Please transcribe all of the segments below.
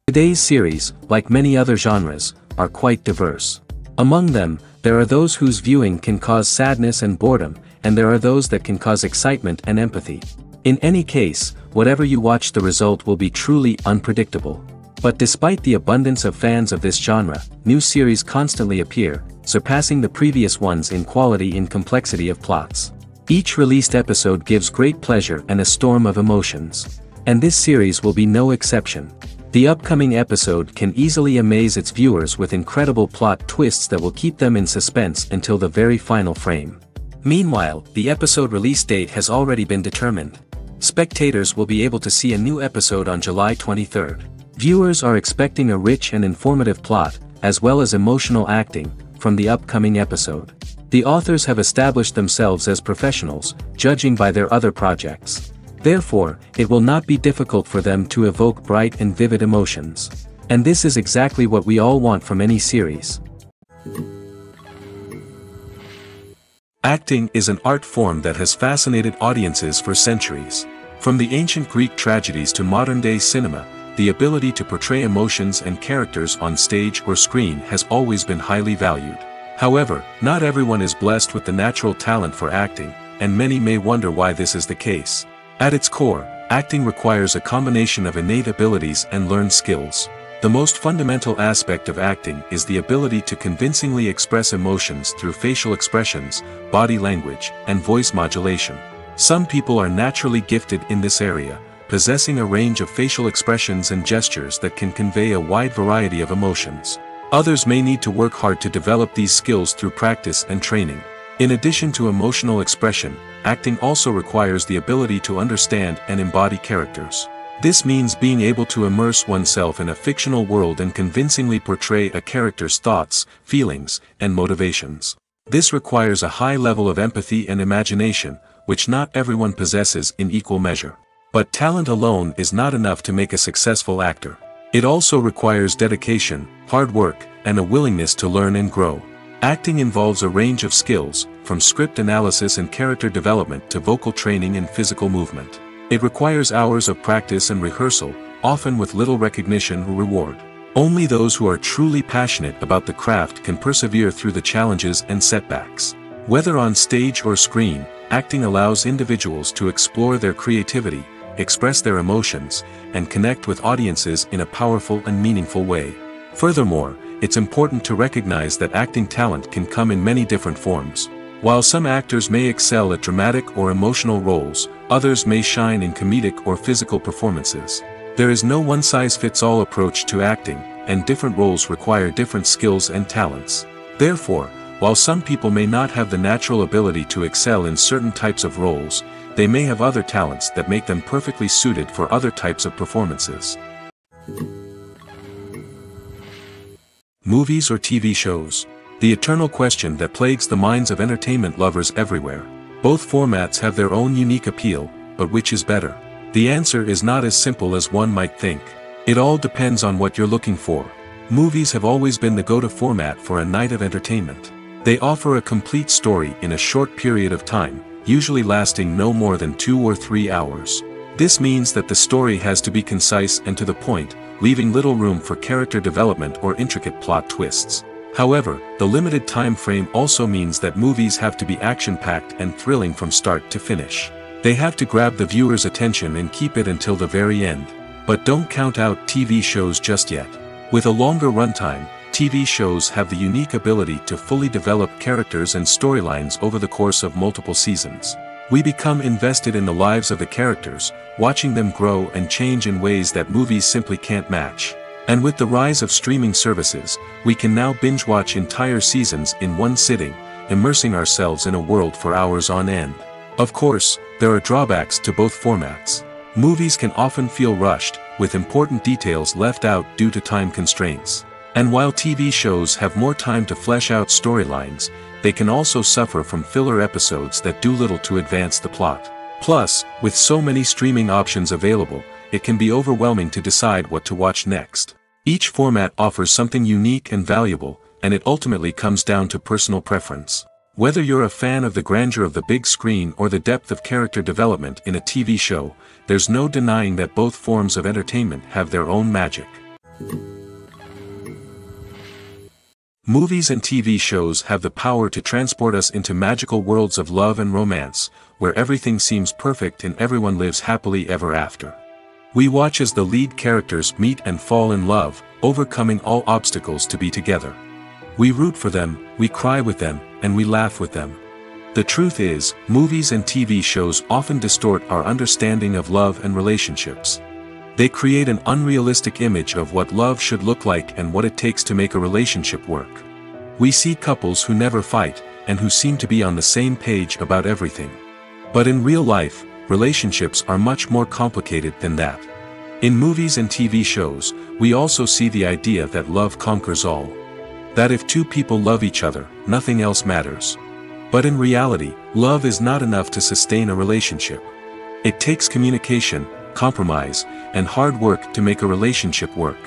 Today's series, like many other genres, are quite diverse. Among them, there are those whose viewing can cause sadness and boredom, and there are those that can cause excitement and empathy. In any case, whatever you watch, the result will be truly unpredictable. But despite the abundance of fans of this genre, new series constantly appear, surpassing the previous ones in quality and complexity of plots. Each released episode gives great pleasure and a storm of emotions. And this series will be no exception. The upcoming episode can easily amaze its viewers with incredible plot twists that will keep them in suspense until the very final frame. Meanwhile, the episode release date has already been determined. Spectators will be able to see a new episode on July 23rd. Viewers are expecting a rich and informative plot, as well as emotional acting, from the upcoming episode. The authors have established themselves as professionals, judging by their other projects. Therefore, it will not be difficult for them to evoke bright and vivid emotions. And this is exactly what we all want from any series. Acting is an art form that has fascinated audiences for centuries. From the ancient Greek tragedies to modern-day cinema, the ability to portray emotions and characters on stage or screen has always been highly valued. However, not everyone is blessed with the natural talent for acting, and many may wonder why this is the case. At its core, acting requires a combination of innate abilities and learned skills. The most fundamental aspect of acting is the ability to convincingly express emotions through facial expressions, body language, and voice modulation. Some people are naturally gifted in this area, possessing a range of facial expressions and gestures that can convey a wide variety of emotions. Others may need to work hard to develop these skills through practice and training. In addition to emotional expression, acting also requires the ability to understand and embody characters. This means being able to immerse oneself in a fictional world and convincingly portray a character's thoughts, feelings, and motivations. This requires a high level of empathy and imagination, which not everyone possesses in equal measure. But talent alone is not enough to make a successful actor. It also requires dedication, hard work, and a willingness to learn and grow. Acting involves a range of skills, from script analysis and character development to vocal training and physical movement. It requires hours of practice and rehearsal, often with little recognition or reward. Only those who are truly passionate about the craft can persevere through the challenges and setbacks. Whether on stage or screen, acting allows individuals to explore their creativity, express their emotions, and connect with audiences in a powerful and meaningful way. Furthermore, it's important to recognize that acting talent can come in many different forms. While some actors may excel at dramatic or emotional roles, others may shine in comedic or physical performances. There is no one-size-fits-all approach to acting, and different roles require different skills and talents. Therefore, while some people may not have the natural ability to excel in certain types of roles, they may have other talents that make them perfectly suited for other types of performances. Movies or TV shows? The eternal question that plagues the minds of entertainment lovers everywhere. Both formats have their own unique appeal, but which is better? The answer is not as simple as one might think. It all depends on what you're looking for. Movies have always been the go-to format for a night of entertainment. They offer a complete story in a short period of time, usually lasting no more than 2 or 3 hours. This means that the story has to be concise and to the point, leaving little room for character development or intricate plot twists. However, the limited time frame also means that movies have to be action-packed and thrilling from start to finish. They have to grab the viewer's attention and keep it until the very end. But don't count out TV shows just yet. With a longer runtime, TV shows have the unique ability to fully develop characters and storylines over the course of multiple seasons. We become invested in the lives of the characters, watching them grow and change in ways that movies simply can't match. And with the rise of streaming services, we can now binge-watch entire seasons in one sitting, immersing ourselves in a world for hours on end. Of course, there are drawbacks to both formats. Movies can often feel rushed, with important details left out due to time constraints. And while TV shows have more time to flesh out storylines, they can also suffer from filler episodes that do little to advance the plot. Plus, with so many streaming options available, it can be overwhelming to decide what to watch next. Each format offers something unique and valuable, and it ultimately comes down to personal preference. Whether you're a fan of the grandeur of the big screen or the depth of character development in a TV show, there's no denying that both forms of entertainment have their own magic. Movies and TV shows have the power to transport us into magical worlds of love and romance, where everything seems perfect and everyone lives happily ever after. We watch as the lead characters meet and fall in love, overcoming all obstacles to be together. We root for them, we cry with them, and we laugh with them. The truth is, movies and TV shows often distort our understanding of love and relationships. They create an unrealistic image of what love should look like and what it takes to make a relationship work. We see couples who never fight, and who seem to be on the same page about everything. But in real life, relationships are much more complicated than that. In movies and TV shows, we also see the idea that love conquers all. That if two people love each other, nothing else matters. But in reality, love is not enough to sustain a relationship. It takes communication, compromise, and hard work to make a relationship work.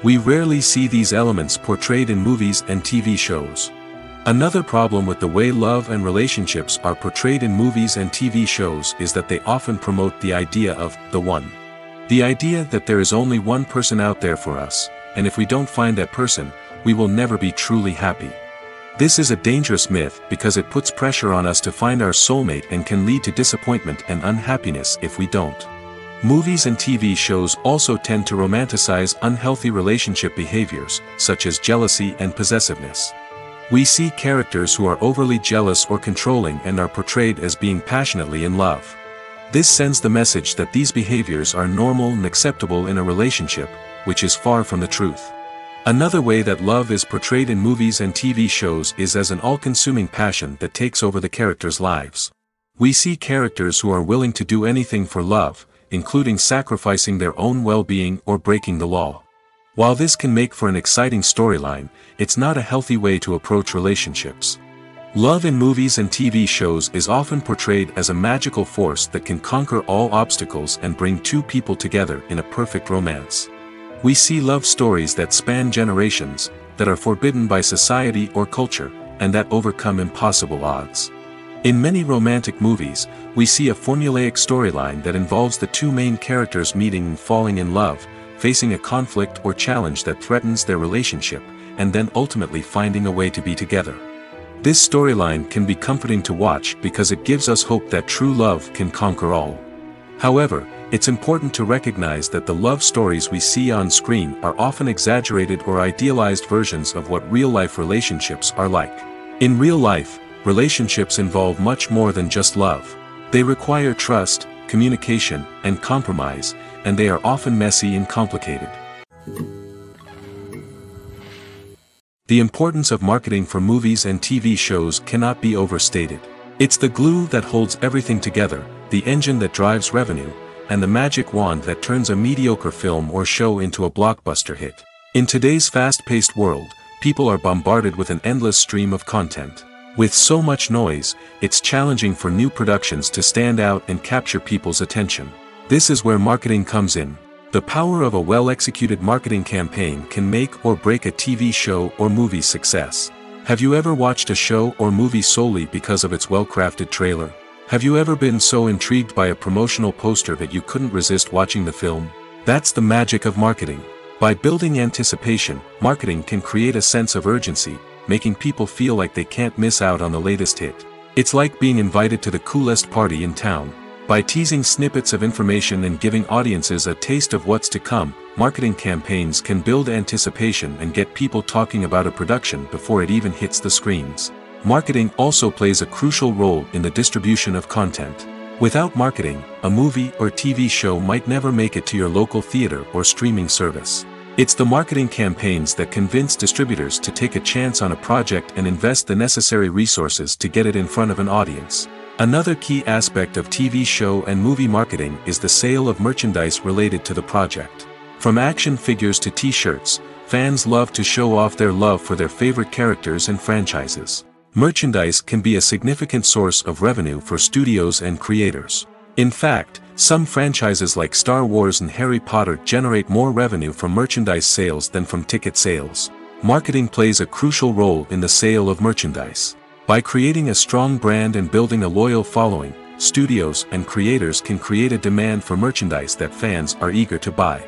We rarely see these elements portrayed in movies and TV shows. Another problem with the way love and relationships are portrayed in movies and TV shows is that they often promote the idea of the one. The idea that there is only one person out there for us, and if we don't find that person, we will never be truly happy. This is a dangerous myth because it puts pressure on us to find our soulmate and can lead to disappointment and unhappiness if we don't. Movies and TV shows also tend to romanticize unhealthy relationship behaviors, such as jealousy and possessiveness. We see characters who are overly jealous or controlling and are portrayed as being passionately in love. This sends the message that these behaviors are normal and acceptable in a relationship, which is far from the truth. Another way that love is portrayed in movies and TV shows is as an all-consuming passion that takes over the characters' lives. We see characters who are willing to do anything for love, including sacrificing their own well-being or breaking the law. While this can make for an exciting storyline, it's not a healthy way to approach relationships. Love in movies and TV shows is often portrayed as a magical force that can conquer all obstacles and bring two people together in a perfect romance. We see love stories that span generations, that are forbidden by society or culture, and that overcome impossible odds. In many romantic movies, we see a formulaic storyline that involves the two main characters meeting and falling in love, facing a conflict or challenge that threatens their relationship, and then ultimately finding a way to be together. This storyline can be comforting to watch because it gives us hope that true love can conquer all. However, it's important to recognize that the love stories we see on screen are often exaggerated or idealized versions of what real-life relationships are like. In real life, relationships involve much more than just love. They require trust, communication, and compromise, and they are often messy and complicated. The importance of marketing for movies and TV shows cannot be overstated. It's the glue that holds everything together, the engine that drives revenue, and the magic wand that turns a mediocre film or show into a blockbuster hit. In today's fast-paced world, people are bombarded with an endless stream of content. With so much noise, it's challenging for new productions to stand out and capture people's attention. This is where marketing comes in. The power of a well-executed marketing campaign can make or break a TV show or movie's success. Have you ever watched a show or movie solely because of its well-crafted trailer? Have you ever been so intrigued by a promotional poster that you couldn't resist watching the film? That's the magic of marketing. By building anticipation, marketing can create a sense of urgency, making people feel like they can't miss out on the latest hit. It's like being invited to the coolest party in town. By teasing snippets of information and giving audiences a taste of what's to come, marketing campaigns can build anticipation and get people talking about a production before it even hits the screens. Marketing also plays a crucial role in the distribution of content. Without marketing, a movie or TV show might never make it to your local theater or streaming service. It's the marketing campaigns that convince distributors to take a chance on a project and invest the necessary resources to get it in front of an audience. Another key aspect of TV show and movie marketing is the sale of merchandise related to the project. From action figures to t-shirts, fans love to show off their love for their favorite characters and franchises. Merchandise can be a significant source of revenue for studios and creators. In fact, some franchises like Star Wars and Harry Potter generate more revenue from merchandise sales than from ticket sales. Marketing plays a crucial role in the sale of merchandise. By creating a strong brand and building a loyal following, studios and creators can create a demand for merchandise that fans are eager to buy.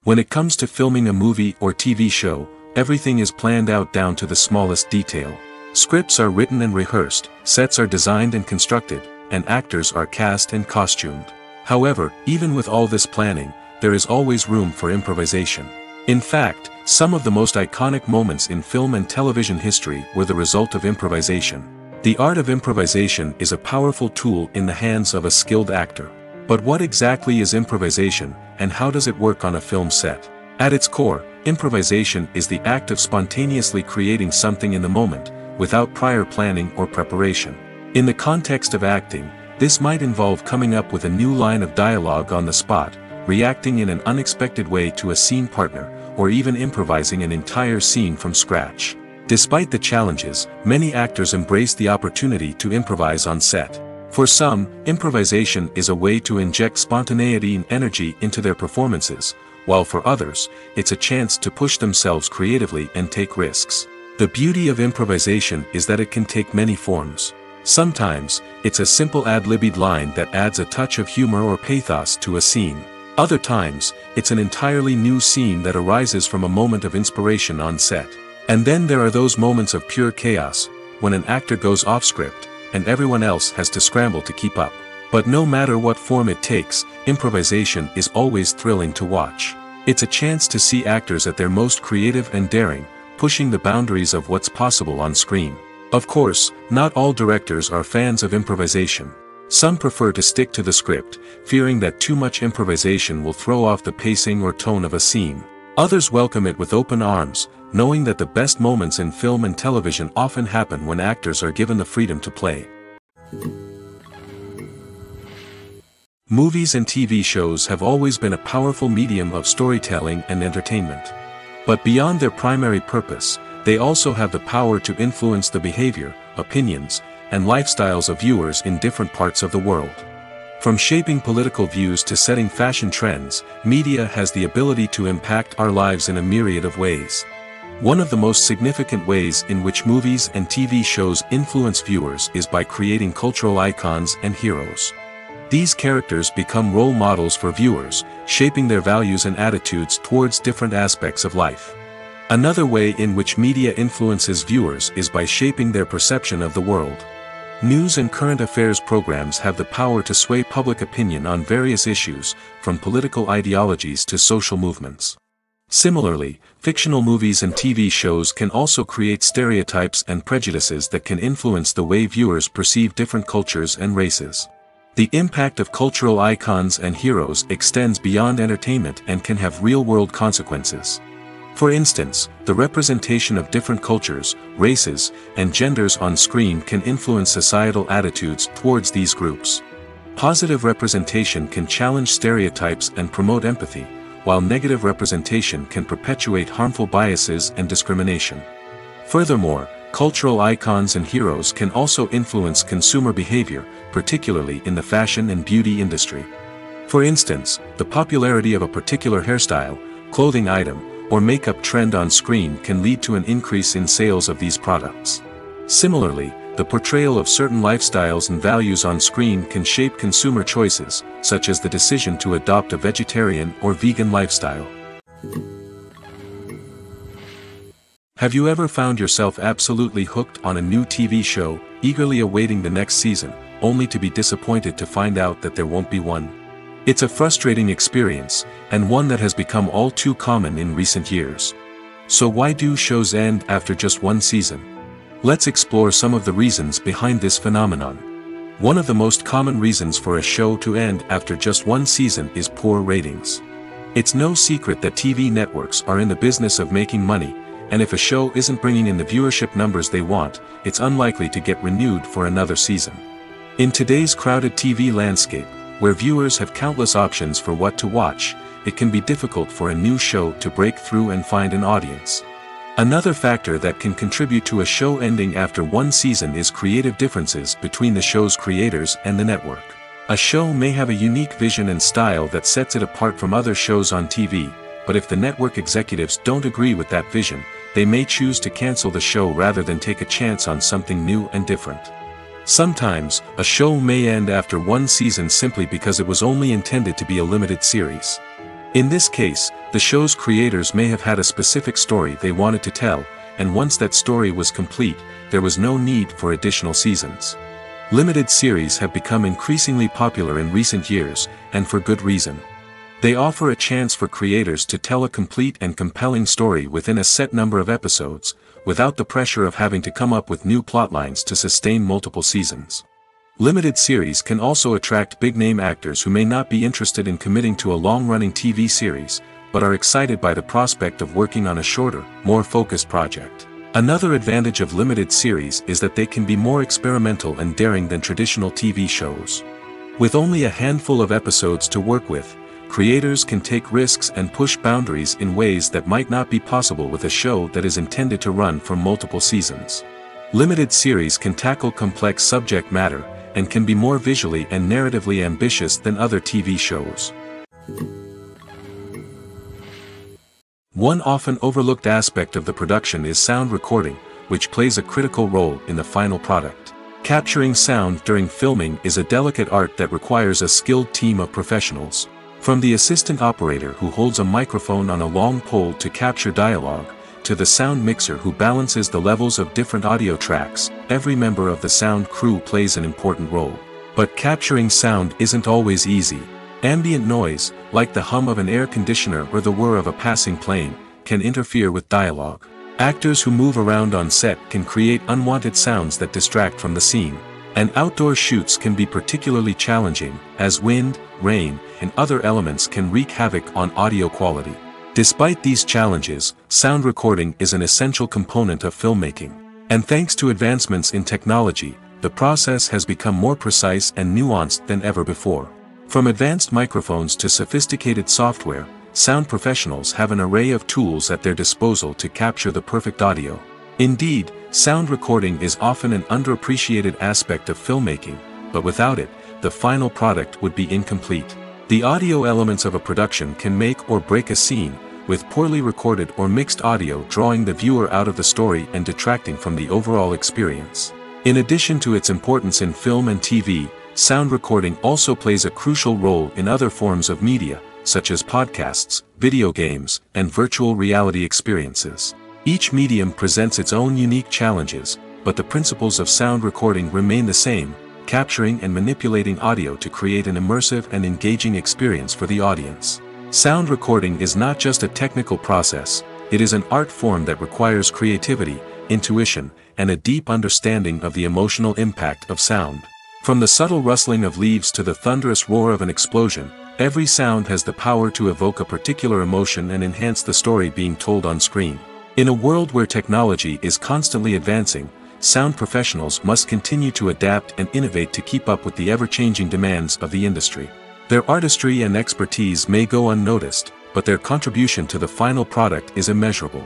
When it comes to filming a movie or TV show, everything is planned out down to the smallest detail. Scripts are written and rehearsed, sets are designed and constructed, and actors are cast and costumed. However, even with all this planning, there is always room for improvisation. In fact, some of the most iconic moments in film and television history were the result of improvisation. The art of improvisation is a powerful tool in the hands of a skilled actor. But what exactly is improvisation, and how does it work on a film set? At its core, improvisation is the act of spontaneously creating something in the moment, without prior planning or preparation. In the context of acting, this might involve coming up with a new line of dialogue on the spot, reacting in an unexpected way to a scene partner, or even improvising an entire scene from scratch. Despite the challenges, many actors embrace the opportunity to improvise on set. For some, improvisation is a way to inject spontaneity and energy into their performances, while for others, it's a chance to push themselves creatively and take risks. The beauty of improvisation is that it can take many forms. Sometimes, it's a simple ad-libbed line that adds a touch of humor or pathos to a scene. Other times, it's an entirely new scene that arises from a moment of inspiration on set. And then there are those moments of pure chaos, when an actor goes off script, and everyone else has to scramble to keep up. But no matter what form it takes, improvisation is always thrilling to watch. It's a chance to see actors at their most creative and daring, pushing the boundaries of what's possible on screen. Of course, not all directors are fans of improvisation. Some prefer to stick to the script, fearing that too much improvisation will throw off the pacing or tone of a scene. Others welcome it with open arms, knowing that the best moments in film and television often happen when actors are given the freedom to play. Movies and TV shows have always been a powerful medium of storytelling and entertainment. But beyond their primary purpose, they also have the power to influence the behavior, opinions, and lifestyles of viewers in different parts of the world. From shaping political views to setting fashion trends, media has the ability to impact our lives in a myriad of ways. One of the most significant ways in which movies and TV shows influence viewers is by creating cultural icons and heroes. These characters become role models for viewers, shaping their values and attitudes towards different aspects of life. Another way in which media influences viewers is by shaping their perception of the world. News and current affairs programs have the power to sway public opinion on various issues, from political ideologies to social movements. Similarly, fictional movies and TV shows can also create stereotypes and prejudices that can influence the way viewers perceive different cultures and races. The impact of cultural icons and heroes extends beyond entertainment and can have real-world consequences. For instance, the representation of different cultures, races, and genders on screen can influence societal attitudes towards these groups. Positive representation can challenge stereotypes and promote empathy, while negative representation can perpetuate harmful biases and discrimination. Furthermore, cultural icons and heroes can also influence consumer behavior, particularly in the fashion and beauty industry. For instance, the popularity of a particular hairstyle, clothing item, or makeup trend on screen can lead to an increase in sales of these products. Similarly, the portrayal of certain lifestyles and values on screen can shape consumer choices, such as the decision to adopt a vegetarian or vegan lifestyle. Have you ever found yourself absolutely hooked on a new TV show, eagerly awaiting the next season, only to be disappointed to find out that there won't be one? It's a frustrating experience, and one that has become all too common in recent years. So why do shows end after just one season? Let's explore some of the reasons behind this phenomenon. One of the most common reasons for a show to end after just one season is poor ratings. It's no secret that TV networks are in the business of making money, and if a show isn't bringing in the viewership numbers they want, it's unlikely to get renewed for another season. In today's crowded TV landscape, where viewers have countless options for what to watch, it can be difficult for a new show to break through and find an audience. Another factor that can contribute to a show ending after one season is creative differences between the show's creators and the network. A show may have a unique vision and style that sets it apart from other shows on TV, but if the network executives don't agree with that vision, they may choose to cancel the show rather than take a chance on something new and different. Sometimes, a show may end after one season simply because it was only intended to be a limited series. In this case, the show's creators may have had a specific story they wanted to tell, and once that story was complete, there was no need for additional seasons. Limited series have become increasingly popular in recent years, and for good reason. They offer a chance for creators to tell a complete and compelling story within a set number of episodes, without the pressure of having to come up with new plotlines to sustain multiple seasons. Limited series can also attract big-name actors who may not be interested in committing to a long-running TV series, but are excited by the prospect of working on a shorter, more focused project. Another advantage of limited series is that they can be more experimental and daring than traditional TV shows. With only a handful of episodes to work with, creators can take risks and push boundaries in ways that might not be possible with a show that is intended to run for multiple seasons. Limited series can tackle complex subject matter, and can be more visually and narratively ambitious than other TV shows. One often overlooked aspect of the production is sound recording, which plays a critical role in the final product. Capturing sound during filming is a delicate art that requires a skilled team of professionals. From the assistant operator who holds a microphone on a long pole to capture dialogue, to the sound mixer who balances the levels of different audio tracks, every member of the sound crew plays an important role. But capturing sound isn't always easy. Ambient noise, like the hum of an air conditioner or the whir of a passing plane, can interfere with dialogue. Actors who move around on set can create unwanted sounds that distract from the scene. And outdoor shoots can be particularly challenging, as wind, rain, and other elements can wreak havoc on audio quality. Despite these challenges, sound recording is an essential component of filmmaking. And thanks to advancements in technology, the process has become more precise and nuanced than ever before. From advanced microphones to sophisticated software, sound professionals have an array of tools at their disposal to capture the perfect audio. Indeed, sound recording is often an underappreciated aspect of filmmaking, but without it, the final product would be incomplete. The audio elements of a production can make or break a scene, with poorly recorded or mixed audio drawing the viewer out of the story and detracting from the overall experience. In addition to its importance in film and TV, sound recording also plays a crucial role in other forms of media, such as podcasts, video games, and virtual reality experiences. Each medium presents its own unique challenges, but the principles of sound recording remain the same: capturing and manipulating audio to create an immersive and engaging experience for the audience. Sound recording is not just a technical process, it is an art form that requires creativity, intuition, and a deep understanding of the emotional impact of sound. From the subtle rustling of leaves to the thunderous roar of an explosion, every sound has the power to evoke a particular emotion and enhance the story being told on screen. In a world where technology is constantly advancing, sound professionals must continue to adapt and innovate to keep up with the ever-changing demands of the industry. Their artistry and expertise may go unnoticed, but their contribution to the final product is immeasurable.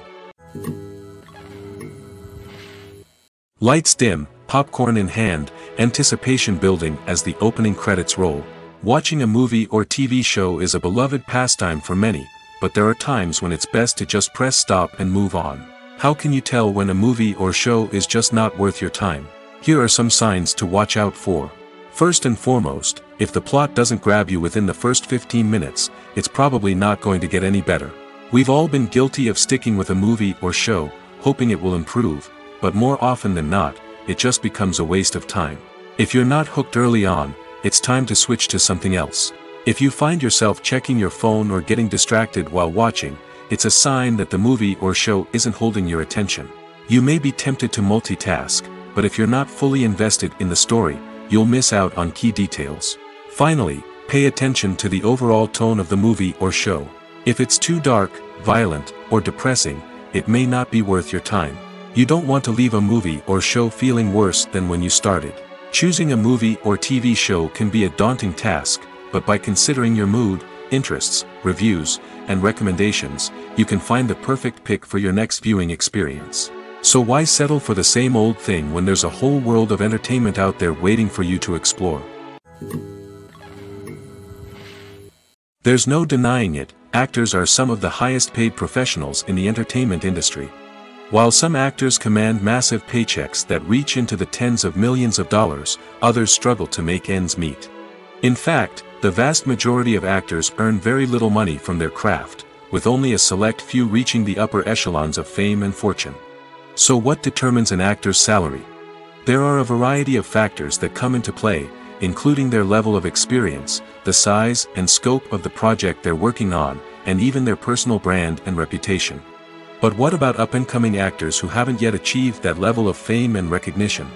Lights dim, popcorn in hand, anticipation building as the opening credits roll. Watching a movie or TV show is a beloved pastime for many, but there are times when it's best to just press stop and move on. How can you tell when a movie or show is just not worth your time? Here are some signs to watch out for. First and foremost, if the plot doesn't grab you within the first 15 minutes, it's probably not going to get any better. We've all been guilty of sticking with a movie or show, hoping it will improve, but more often than not, it just becomes a waste of time. If you're not hooked early on, it's time to switch to something else. If you find yourself checking your phone or getting distracted while watching, it's a sign that the movie or show isn't holding your attention. You may be tempted to multitask, but if you're not fully invested in the story, you'll miss out on key details. Finally, pay attention to the overall tone of the movie or show. If it's too dark, violent, or depressing, it may not be worth your time. You don't want to leave a movie or show feeling worse than when you started. Choosing a movie or TV show can be a daunting task, but by considering your mood, interests, reviews, and recommendations, you can find the perfect pick for your next viewing experience. So why settle for the same old thing when there's a whole world of entertainment out there waiting for you to explore? There's no denying it, actors are some of the highest paid professionals in the entertainment industry. While some actors command massive paychecks that reach into the tens of millions of dollars, others struggle to make ends meet. In fact, the vast majority of actors earn very little money from their craft, with only a select few reaching the upper echelons of fame and fortune. So what determines an actor's salary? There are a variety of factors that come into play, including their level of experience, the size and scope of the project they're working on, and even their personal brand and reputation. But what about up-and-coming actors who haven't yet achieved that level of fame and recognition?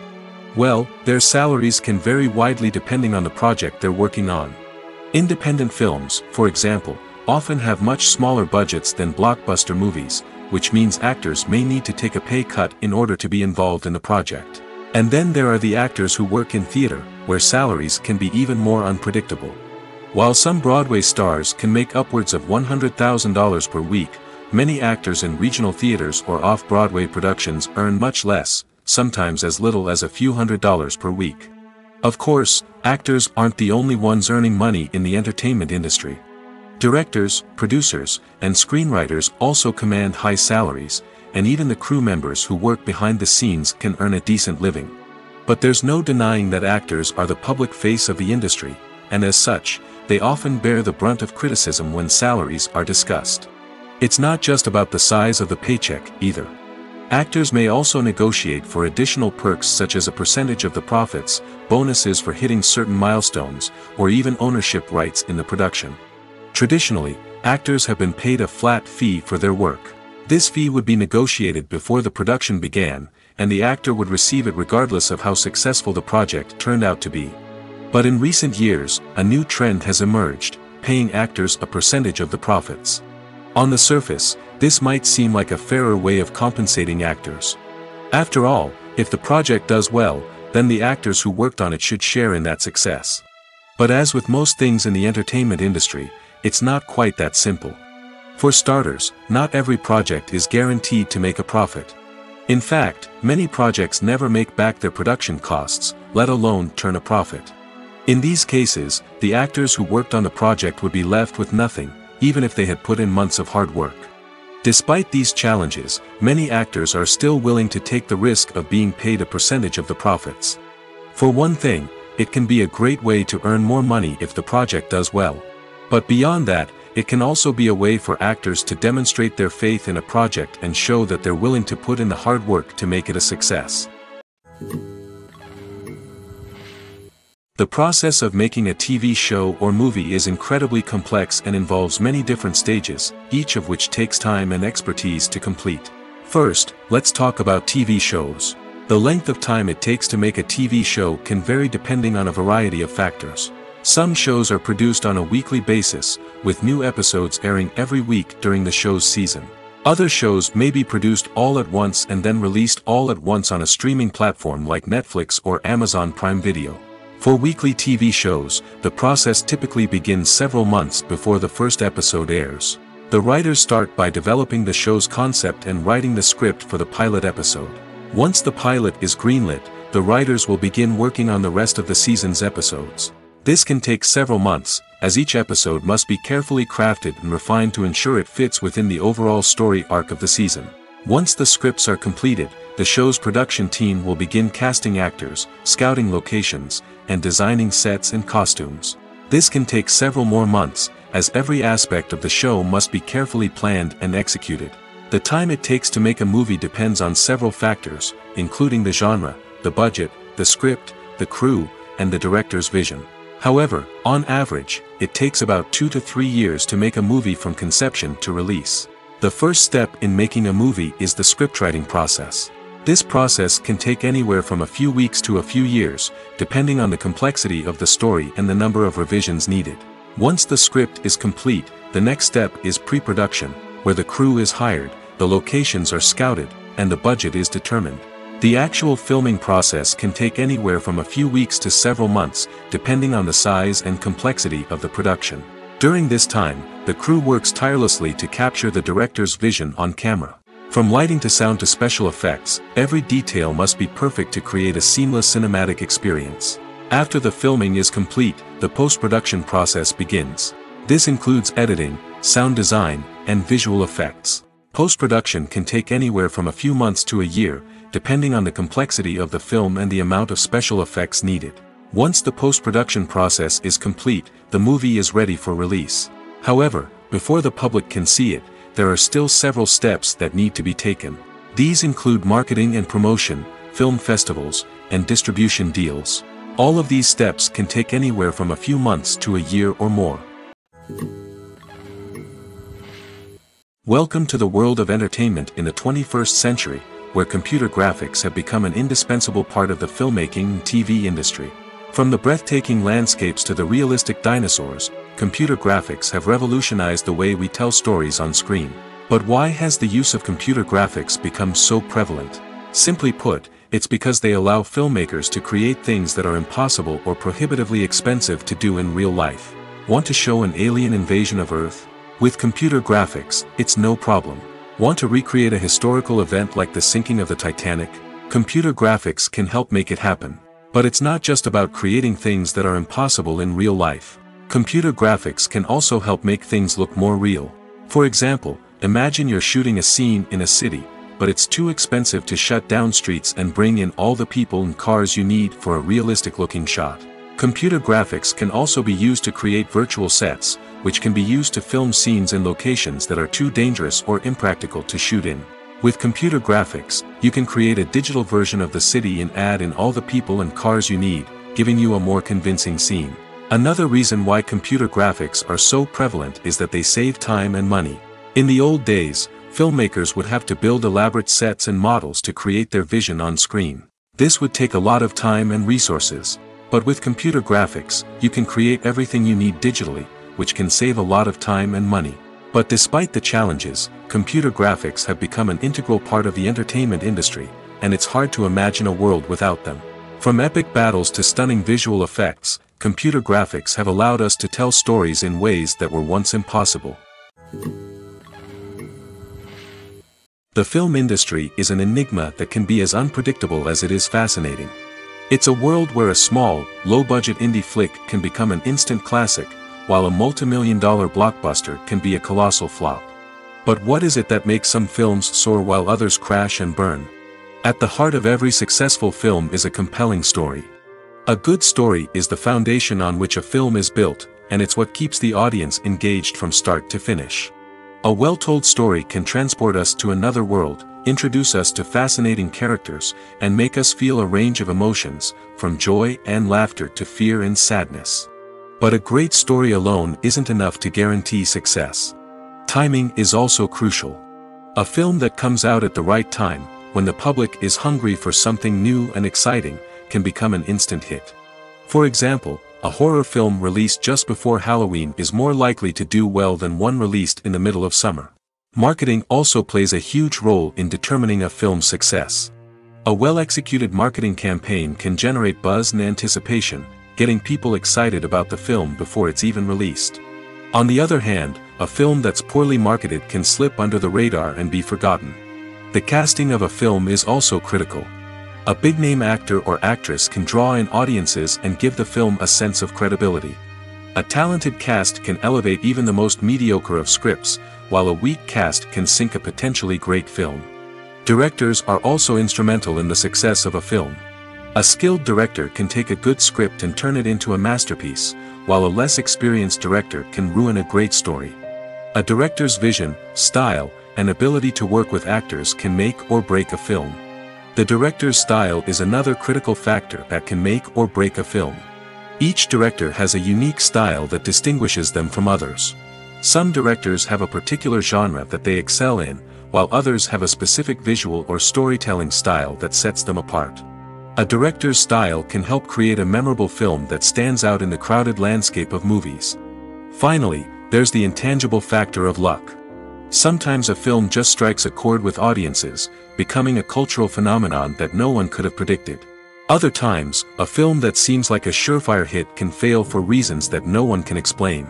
Well, their salaries can vary widely depending on the project they're working on. Independent films, for example, often have much smaller budgets than blockbuster movies, which means actors may need to take a pay cut in order to be involved in the project. And then there are the actors who work in theater, where salaries can be even more unpredictable. While some Broadway stars can make upwards of $100,000 per week, many actors in regional theaters or off-Broadway productions earn much less, sometimes as little as a few $100s per week. Of course, actors aren't the only ones earning money in the entertainment industry. Directors, producers, and screenwriters also command high salaries, and even the crew members who work behind the scenes can earn a decent living. But there's no denying that actors are the public face of the industry, and as such, they often bear the brunt of criticism when salaries are discussed. It's not just about the size of the paycheck, either. Actors may also negotiate for additional perks such as a percentage of the profits, bonuses for hitting certain milestones, or even ownership rights in the production. Traditionally, actors have been paid a flat fee for their work. This fee would be negotiated before the production began, and the actor would receive it regardless of how successful the project turned out to be. But in recent years, a new trend has emerged, paying actors a percentage of the profits. On the surface, this might seem like a fairer way of compensating actors. After all, if the project does well, then the actors who worked on it should share in that success. But as with most things in the entertainment industry, it's not quite that simple. For starters, not every project is guaranteed to make a profit. In fact, many projects never make back their production costs, let alone turn a profit. In these cases, the actors who worked on the project would be left with nothing, even if they had put in months of hard work. Despite these challenges, many actors are still willing to take the risk of being paid a percentage of the profits. For one thing, it can be a great way to earn more money if the project does well. But beyond that, it can also be a way for actors to demonstrate their faith in a project and show that they're willing to put in the hard work to make it a success. The process of making a TV show or movie is incredibly complex and involves many different stages, each of which takes time and expertise to complete. First, let's talk about TV shows. The length of time it takes to make a TV show can vary depending on a variety of factors. Some shows are produced on a weekly basis, with new episodes airing every week during the show's season. Other shows may be produced all at once and then released all at once on a streaming platform like Netflix or Amazon Prime Video. For weekly TV shows, the process typically begins several months before the first episode airs. The writers start by developing the show's concept and writing the script for the pilot episode. Once the pilot is greenlit, the writers will begin working on the rest of the season's episodes. This can take several months, as each episode must be carefully crafted and refined to ensure it fits within the overall story arc of the season. Once the scripts are completed, the show's production team will begin casting actors, scouting locations, and designing sets and costumes. This can take several more months, as every aspect of the show must be carefully planned and executed. The time it takes to make a movie depends on several factors, including the genre, the budget, the script, the crew, and the director's vision. However, on average, it takes about 2 to 3 years to make a movie from conception to release. The first step in making a movie is the scriptwriting process. This process can take anywhere from a few weeks to a few years, depending on the complexity of the story and the number of revisions needed. Once the script is complete, the next step is pre-production, where the crew is hired, the locations are scouted, and the budget is determined. The actual filming process can take anywhere from a few weeks to several months, depending on the size and complexity of the production. During this time, the crew works tirelessly to capture the director's vision on camera. From lighting to sound to special effects, every detail must be perfect to create a seamless cinematic experience. After the filming is complete, the post-production process begins. This includes editing, sound design, and visual effects. Post-production can take anywhere from a few months to a year, depending on the complexity of the film and the amount of special effects needed. Once the post-production process is complete, the movie is ready for release. However, before the public can see it, there are still several steps that need to be taken. These include marketing and promotion, film festivals, and distribution deals. All of these steps can take anywhere from a few months to a year or more. Welcome to the world of entertainment in the 21st century, where computer graphics have become an indispensable part of the filmmaking and TV industry. From the breathtaking landscapes to the realistic dinosaurs, computer graphics have revolutionized the way we tell stories on screen. But why has the use of computer graphics become so prevalent? Simply put, it's because they allow filmmakers to create things that are impossible or prohibitively expensive to do in real life. Want to show an alien invasion of Earth? With computer graphics, it's no problem. Want to recreate a historical event like the sinking of the Titanic? Computer graphics can help make it happen. But it's not just about creating things that are impossible in real life. Computer graphics can also help make things look more real. For example, imagine you're shooting a scene in a city, but it's too expensive to shut down streets and bring in all the people and cars you need for a realistic-looking shot. Computer graphics can also be used to create virtual sets, which can be used to film scenes in locations that are too dangerous or impractical to shoot in. With computer graphics, you can create a digital version of the city and add in all the people and cars you need, giving you a more convincing scene. Another reason why computer graphics are so prevalent is that they save time and money. In the old days, filmmakers would have to build elaborate sets and models to create their vision on screen. This would take a lot of time and resources. But with computer graphics, you can create everything you need digitally, which can save a lot of time and money. But despite the challenges, computer graphics have become an integral part of the entertainment industry, and it's hard to imagine a world without them. From epic battles to stunning visual effects, computer graphics have allowed us to tell stories in ways that were once impossible. The film industry is an enigma that can be as unpredictable as it is fascinating. It's a world where a small, low-budget indie flick can become an instant classic, while a multi-million-dollar blockbuster can be a colossal flop. But what is it that makes some films soar while others crash and burn? At the heart of every successful film is a compelling story. A good story is the foundation on which a film is built, and it's what keeps the audience engaged from start to finish. A well-told story can transport us to another world, introduce us to fascinating characters, and make us feel a range of emotions, from joy and laughter to fear and sadness. But a great story alone isn't enough to guarantee success. Timing is also crucial. A film that comes out at the right time, when the public is hungry for something new and exciting, can become an instant hit. For example, a horror film released just before Halloween is more likely to do well than one released in the middle of summer. Marketing also plays a huge role in determining a film's success. A well-executed marketing campaign can generate buzz and anticipation, getting people excited about the film before it's even released. On the other hand, a film that's poorly marketed can slip under the radar and be forgotten. The casting of a film is also critical. A big-name actor or actress can draw in audiences and give the film a sense of credibility. A talented cast can elevate even the most mediocre of scripts, while a weak cast can sink a potentially great film. Directors are also instrumental in the success of a film. A skilled director can take a good script and turn it into a masterpiece, while a less experienced director can ruin a great story. A director's vision, style, and ability to work with actors can make or break a film. The director's style is another critical factor that can make or break a film. Each director has a unique style that distinguishes them from others. Some directors have a particular genre that they excel in, while others have a specific visual or storytelling style that sets them apart. A director's style can help create a memorable film that stands out in the crowded landscape of movies. Finally, there's the intangible factor of luck. Sometimes a film just strikes a chord with audiences, becoming a cultural phenomenon that no one could have predicted. Other times, a film that seems like a surefire hit can fail for reasons that no one can explain.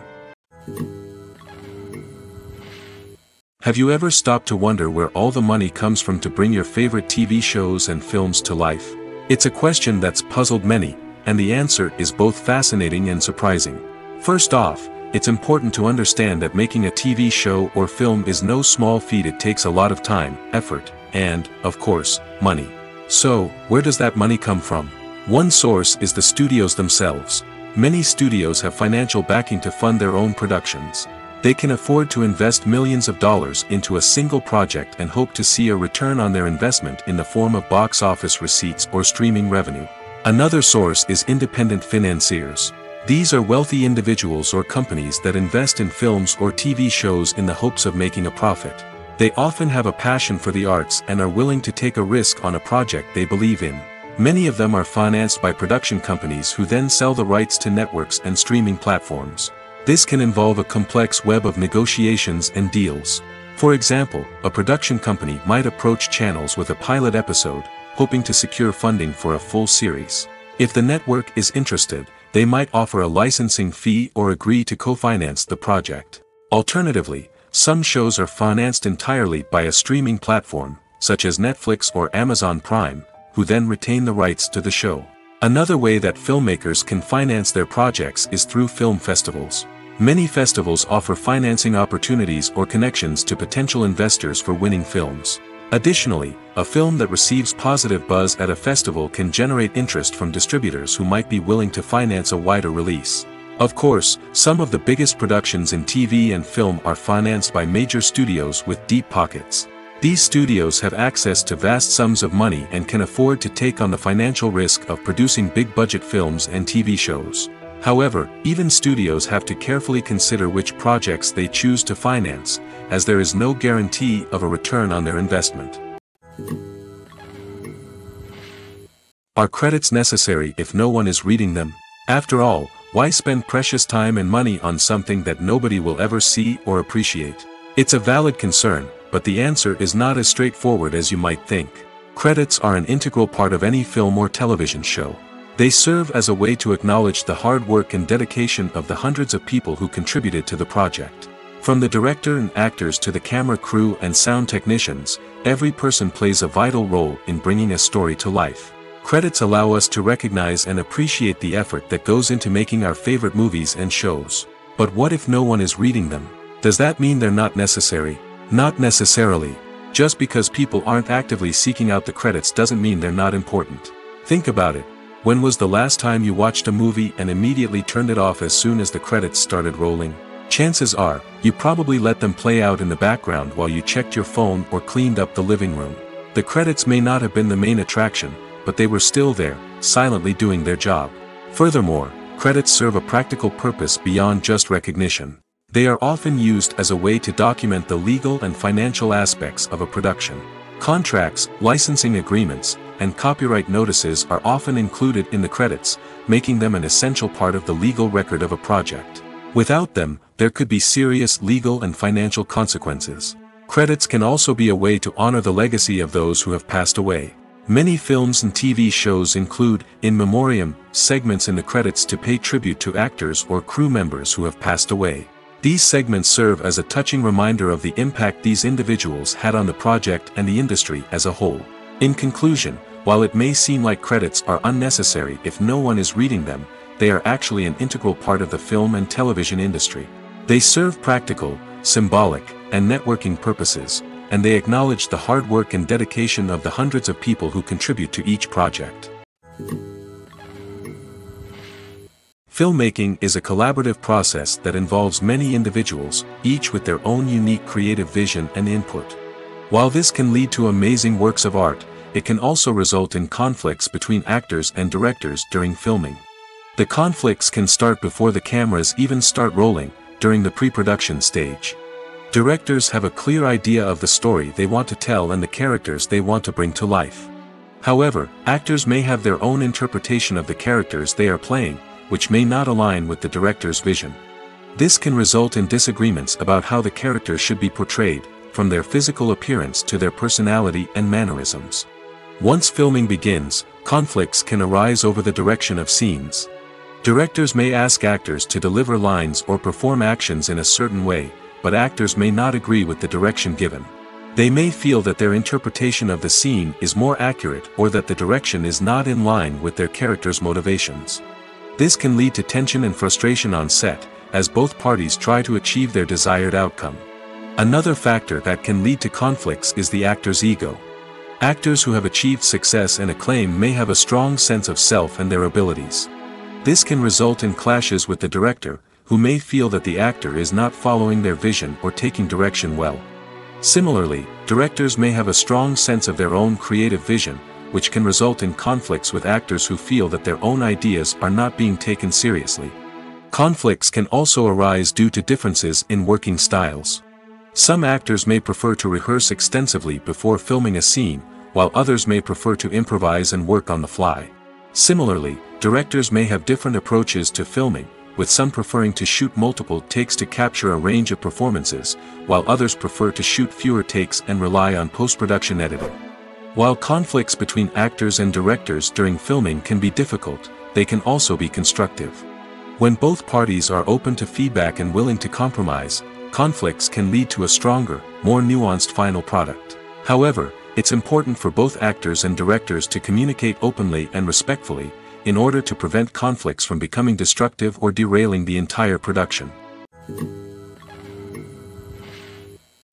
Have you ever stopped to wonder where all the money comes from to bring your favorite TV shows and films to life? It's a question that's puzzled many, and the answer is both fascinating and surprising. First off, it's important to understand that making a TV show or film is no small feat. It takes a lot of time, effort, and, of course, money. So, where does that money come from? One source is the studios themselves. Many studios have financial backing to fund their own productions. They can afford to invest millions of dollars into a single project and hope to see a return on their investment in the form of box office receipts or streaming revenue. Another source is independent financiers. These are wealthy individuals or companies that invest in films or TV shows in the hopes of making a profit. They often have a passion for the arts and are willing to take a risk on a project they believe in. Many of them are financed by production companies who then sell the rights to networks and streaming platforms. This can involve a complex web of negotiations and deals. For example, a production company might approach channels with a pilot episode, hoping to secure funding for a full series. If the network is interested, they might offer a licensing fee or agree to co-finance the project. Alternatively, some shows are financed entirely by a streaming platform, such as Netflix or Amazon Prime, who then retain the rights to the show. Another way that filmmakers can finance their projects is through film festivals. Many festivals offer financing opportunities or connections to potential investors for winning films. Additionally, a film that receives positive buzz at a festival can generate interest from distributors who might be willing to finance a wider release. Of course, some of the biggest productions in TV and film are financed by major studios with deep pockets. These studios have access to vast sums of money and can afford to take on the financial risk of producing big-budget films and TV shows. However, even studios have to carefully consider which projects they choose to finance, as there is no guarantee of a return on their investment. Are credits necessary if no one is reading them? After all, why spend precious time and money on something that nobody will ever see or appreciate? It's a valid concern, but the answer is not as straightforward as you might think. Credits are an integral part of any film or television show. They serve as a way to acknowledge the hard work and dedication of the hundreds of people who contributed to the project. From the director and actors to the camera crew and sound technicians, every person plays a vital role in bringing a story to life. Credits allow us to recognize and appreciate the effort that goes into making our favorite movies and shows. But what if no one is reading them? Does that mean they're not necessary? Not necessarily. Just because people aren't actively seeking out the credits doesn't mean they're not important. Think about it. When was the last time you watched a movie and immediately turned it off as soon as the credits started rolling? Chances are, you probably let them play out in the background while you checked your phone or cleaned up the living room. The credits may not have been the main attraction, but they were still there, silently doing their job. Furthermore, credits serve a practical purpose beyond just recognition. They are often used as a way to document the legal and financial aspects of a production. Contracts, licensing agreements, and copyright notices are often included in the credits, making them an essential part of the legal record of a project. Without them, there could be serious legal and financial consequences. Credits can also be a way to honor the legacy of those who have passed away. Many films and TV shows include, in memoriam, segments in the credits to pay tribute to actors or crew members who have passed away. These segments serve as a touching reminder of the impact these individuals had on the project and the industry as a whole. In conclusion, while it may seem like credits are unnecessary if no one is reading them, they are actually an integral part of the film and television industry. They serve practical, symbolic, and networking purposes, and they acknowledge the hard work and dedication of the hundreds of people who contribute to each project. Filmmaking is a collaborative process that involves many individuals, each with their own unique creative vision and input. While this can lead to amazing works of art, it can also result in conflicts between actors and directors during filming. The conflicts can start before the cameras even start rolling, during the pre-production stage. Directors have a clear idea of the story they want to tell and the characters they want to bring to life. However, actors may have their own interpretation of the characters they are playing, which may not align with the director's vision. This can result in disagreements about how the characters should be portrayed, from their physical appearance to their personality and mannerisms. Once filming begins, conflicts can arise over the direction of scenes. Directors may ask actors to deliver lines or perform actions in a certain way, but actors may not agree with the direction given. They may feel that their interpretation of the scene is more accurate or that the direction is not in line with their character's motivations. This can lead to tension and frustration on set, as both parties try to achieve their desired outcome. Another factor that can lead to conflicts is the actor's ego. Actors who have achieved success and acclaim may have a strong sense of self and their abilities. This can result in clashes with the director, who may feel that the actor is not following their vision or taking direction well. Similarly, directors may have a strong sense of their own creative vision, which can result in conflicts with actors who feel that their own ideas are not being taken seriously. Conflicts can also arise due to differences in working styles. Some actors may prefer to rehearse extensively before filming a scene, while others may prefer to improvise and work on the fly. Similarly, directors may have different approaches to filming, with some preferring to shoot multiple takes to capture a range of performances, while others prefer to shoot fewer takes and rely on post-production editing. While conflicts between actors and directors during filming can be difficult, they can also be constructive. When both parties are open to feedback and willing to compromise, conflicts can lead to a stronger, more nuanced final product. However, it's important for both actors and directors to communicate openly and respectfully, in order to prevent conflicts from becoming destructive or derailing the entire production.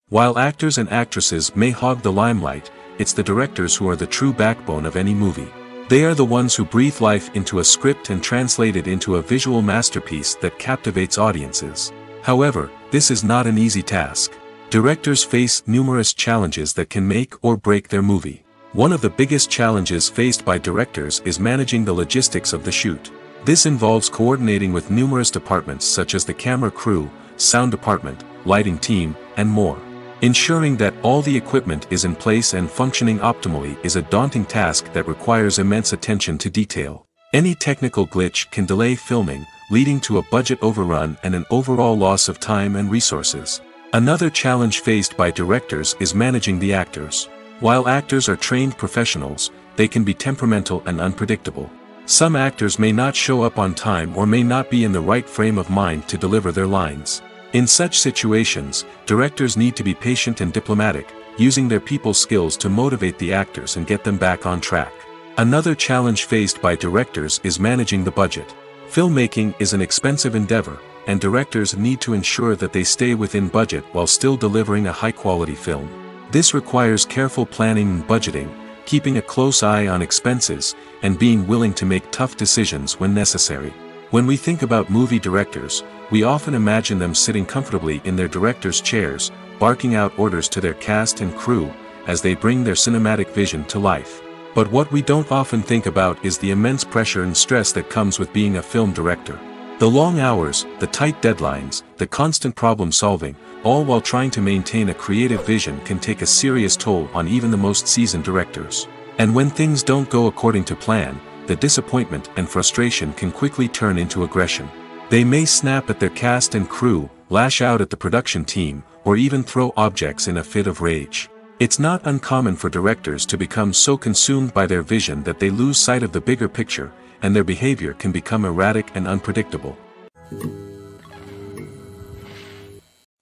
While actors and actresses may hog the limelight, it's the directors who are the true backbone of any movie. They are the ones who breathe life into a script and translate it into a visual masterpiece that captivates audiences. However, this is not an easy task. Directors face numerous challenges that can make or break their movie. One of the biggest challenges faced by directors is managing the logistics of the shoot. This involves coordinating with numerous departments such as the camera crew, sound department, lighting team, and more. Ensuring that all the equipment is in place and functioning optimally is a daunting task that requires immense attention to detail. Any technical glitch can delay filming, leading to a budget overrun and an overall loss of time and resources. Another challenge faced by directors is managing the actors. While actors are trained professionals, they can be temperamental and unpredictable. Some actors may not show up on time or may not be in the right frame of mind to deliver their lines. In such situations, directors need to be patient and diplomatic, using their people skills to motivate the actors and get them back on track. Another challenge faced by directors is managing the budget. Filmmaking is an expensive endeavor, and directors need to ensure that they stay within budget while still delivering a high-quality film. This requires careful planning and budgeting, keeping a close eye on expenses, and being willing to make tough decisions when necessary. When we think about movie directors, we often imagine them sitting comfortably in their director's chairs, barking out orders to their cast and crew, as they bring their cinematic vision to life. But what we don't often think about is the immense pressure and stress that comes with being a film director. The long hours, the tight deadlines, the constant problem solving, all while trying to maintain a creative vision can take a serious toll on even the most seasoned directors. And when things don't go according to plan, the disappointment and frustration can quickly turn into aggression. They may snap at their cast and crew, lash out at the production team, or even throw objects in a fit of rage. It's not uncommon for directors to become so consumed by their vision that they lose sight of the bigger picture, and their behavior can become erratic and unpredictable.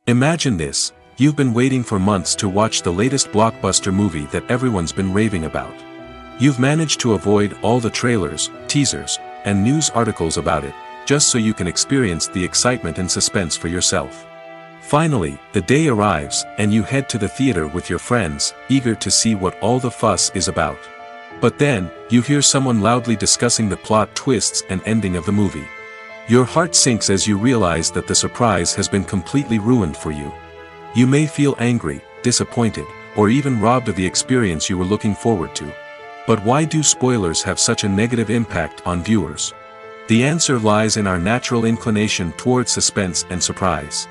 Imagine this: you've been waiting for months to watch the latest blockbuster movie that everyone's been raving about. You've managed to avoid all the trailers, teasers, and news articles about it, just so you can experience the excitement and suspense for yourself. Finally, the day arrives, and you head to the theater with your friends, eager to see what all the fuss is about. But then, you hear someone loudly discussing the plot twists and ending of the movie. Your heart sinks as you realize that the surprise has been completely ruined for you. You may feel angry, disappointed, or even robbed of the experience you were looking forward to. But why do spoilers have such a negative impact on viewers? The answer lies in our natural inclination toward suspense and surprise.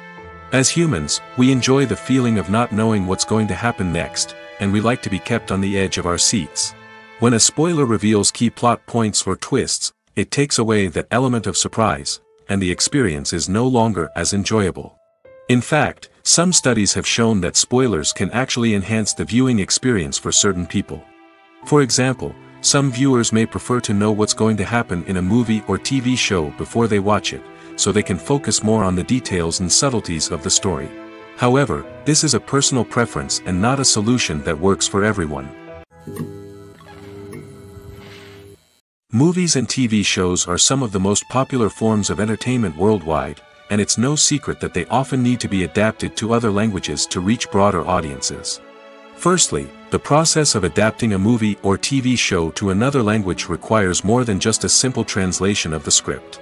As humans, we enjoy the feeling of not knowing what's going to happen next, and we like to be kept on the edge of our seats. When a spoiler reveals key plot points or twists, it takes away that element of surprise, and the experience is no longer as enjoyable. In fact, some studies have shown that spoilers can actually enhance the viewing experience for certain people. For example, some viewers may prefer to know what's going to happen in a movie or TV show before they watch it, so they can focus more on the details and subtleties of the story. However, this is a personal preference and not a solution that works for everyone. Movies and TV shows are some of the most popular forms of entertainment worldwide, and it's no secret that they often need to be adapted to other languages to reach broader audiences. Firstly, the process of adapting a movie or TV show to another language requires more than just a simple translation of the script.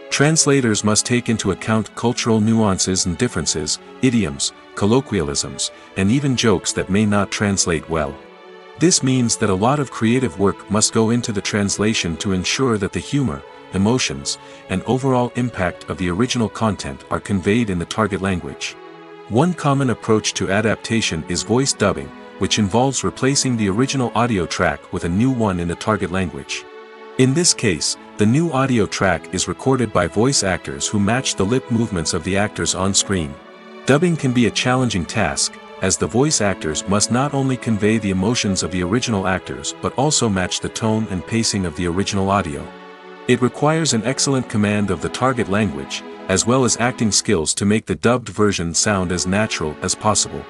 Translators must take into account cultural nuances and differences, idioms, colloquialisms, and even jokes that may not translate well. This means that a lot of creative work must go into the translation to ensure that the humor, emotions, and overall impact of the original content are conveyed in the target language. One common approach to adaptation is voice dubbing, which involves replacing the original audio track with a new one in the target language. In this case, the new audio track is recorded by voice actors who match the lip movements of the actors on screen. Dubbing can be a challenging task, as the voice actors must not only convey the emotions of the original actors but also match the tone and pacing of the original audio. It requires an excellent command of the target language, as well as acting skills to make the dubbed version sound as natural as possible.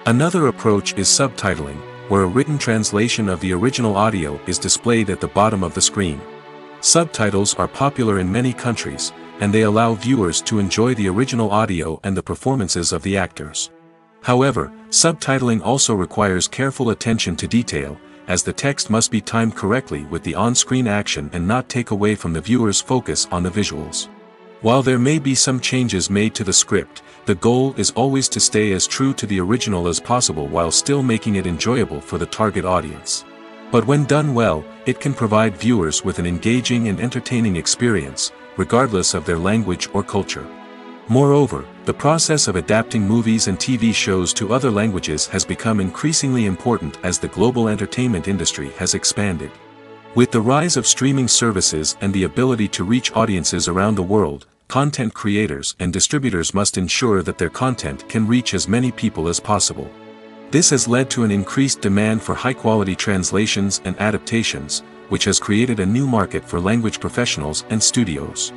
Another approach is subtitling, where a written translation of the original audio is displayed at the bottom of the screen. Subtitles are popular in many countries, and they allow viewers to enjoy the original audio and the performances of the actors. However, subtitling also requires careful attention to detail, as the text must be timed correctly with the on-screen action and not take away from the viewer's focus on the visuals. While there may be some changes made to the script, the goal is always to stay as true to the original as possible while still making it enjoyable for the target audience. But when done well, it can provide viewers with an engaging and entertaining experience, regardless of their language or culture. Moreover, the process of adapting movies and TV shows to other languages has become increasingly important as the global entertainment industry has expanded. With the rise of streaming services and the ability to reach audiences around the world, content creators and distributors must ensure that their content can reach as many people as possible. This has led to an increased demand for high-quality translations and adaptations, which has created a new market for language professionals and studios.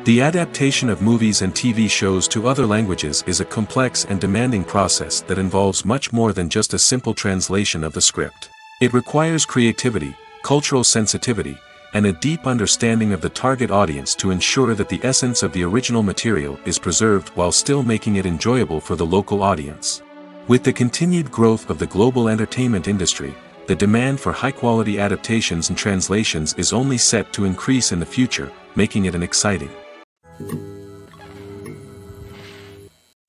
The adaptation of movies and TV shows to other languages is a complex and demanding process that involves much more than just a simple translation of the script. It requires creativity, cultural sensitivity, and a deep understanding of the target audience to ensure that the essence of the original material is preserved while still making it enjoyable for the local audience. With the continued growth of the global entertainment industry, the demand for high-quality adaptations and translations is only set to increase in the future, making it an exciting.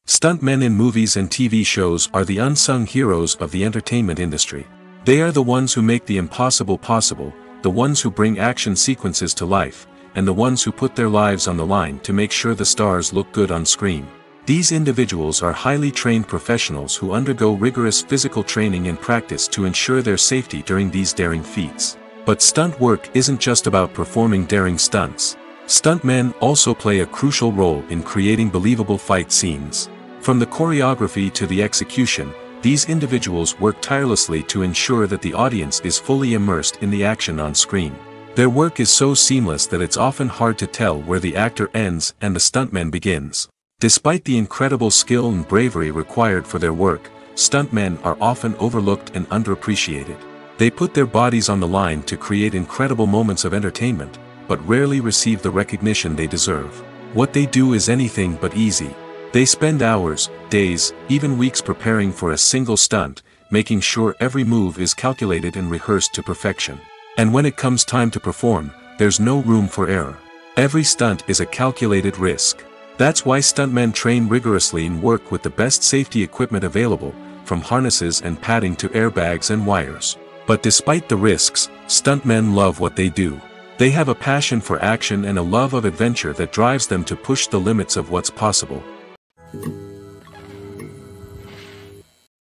Stuntmen in movies and TV shows are the unsung heroes of the entertainment industry. They are the ones who make the impossible possible, the ones who bring action sequences to life, and the ones who put their lives on the line to make sure the stars look good on screen. These individuals are highly trained professionals who undergo rigorous physical training and practice to ensure their safety during these daring feats. But stunt work isn't just about performing daring stunts. Stuntmen also play a crucial role in creating believable fight scenes. From the choreography to the execution, these individuals work tirelessly to ensure that the audience is fully immersed in the action on screen. Their work is so seamless that it's often hard to tell where the actor ends and the stuntman begins. Despite the incredible skill and bravery required for their work, stuntmen are often overlooked and underappreciated. They put their bodies on the line to create incredible moments of entertainment, but rarely receive the recognition they deserve. What they do is anything but easy. They spend hours, days, even weeks preparing for a single stunt, making sure every move is calculated and rehearsed to perfection. And when it comes time to perform, there's no room for error. Every stunt is a calculated risk. That's why stuntmen train rigorously and work with the best safety equipment available, from harnesses and padding to airbags and wires. But despite the risks, stuntmen love what they do. They have a passion for action and a love of adventure that drives them to push the limits of what's possible.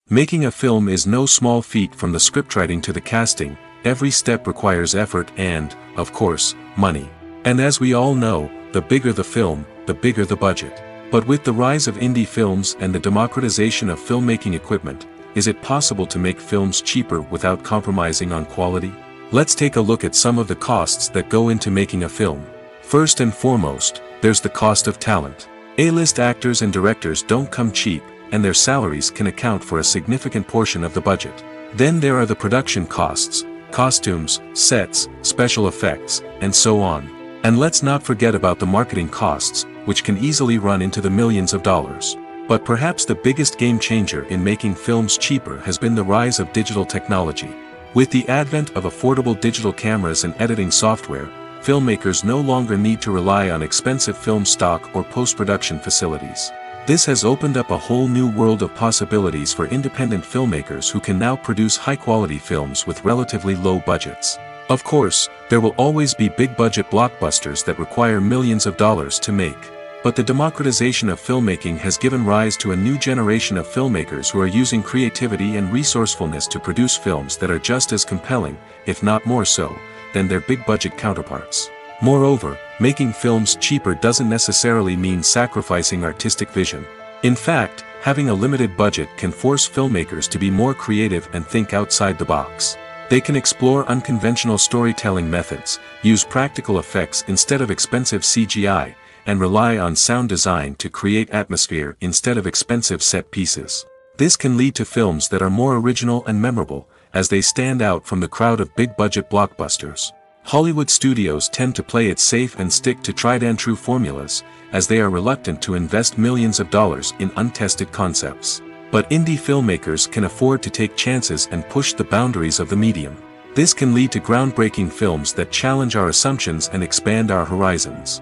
Making a film is no small feat. From the scriptwriting to the casting, every step requires effort and, of course, money. And as we all know, the bigger the film, the bigger the budget. But with the rise of indie films and the democratization of filmmaking equipment, is it possible to make films cheaper without compromising on quality? Let's take a look at some of the costs that go into making a film. First and foremost, there's the cost of talent. A-list actors and directors don't come cheap, and their salaries can account for a significant portion of the budget. Then there are the production costs, costumes, sets, special effects, and so on. And let's not forget about the marketing costs, which can easily run into the millions of dollars. But perhaps the biggest game changer in making films cheaper has been the rise of digital technology. With the advent of affordable digital cameras and editing software, filmmakers no longer need to rely on expensive film stock or post-production facilities. This has opened up a whole new world of possibilities for independent filmmakers who can now produce high-quality films with relatively low budgets. Of course, there will always be big-budget blockbusters that require millions of dollars to make. But the democratization of filmmaking has given rise to a new generation of filmmakers who are using creativity and resourcefulness to produce films that are just as compelling, if not more so, than their big-budget counterparts. Moreover, making films cheaper doesn't necessarily mean sacrificing artistic vision. In fact, having a limited budget can force filmmakers to be more creative and think outside the box. They can explore unconventional storytelling methods, use practical effects instead of expensive CGI, and rely on sound design to create atmosphere instead of expensive set pieces. This can lead to films that are more original and memorable, as they stand out from the crowd of big-budget blockbusters. Hollywood studios tend to play it safe and stick to tried-and-true formulas, as they are reluctant to invest millions of dollars in untested concepts. But indie filmmakers can afford to take chances and push the boundaries of the medium. This can lead to groundbreaking films that challenge our assumptions and expand our horizons.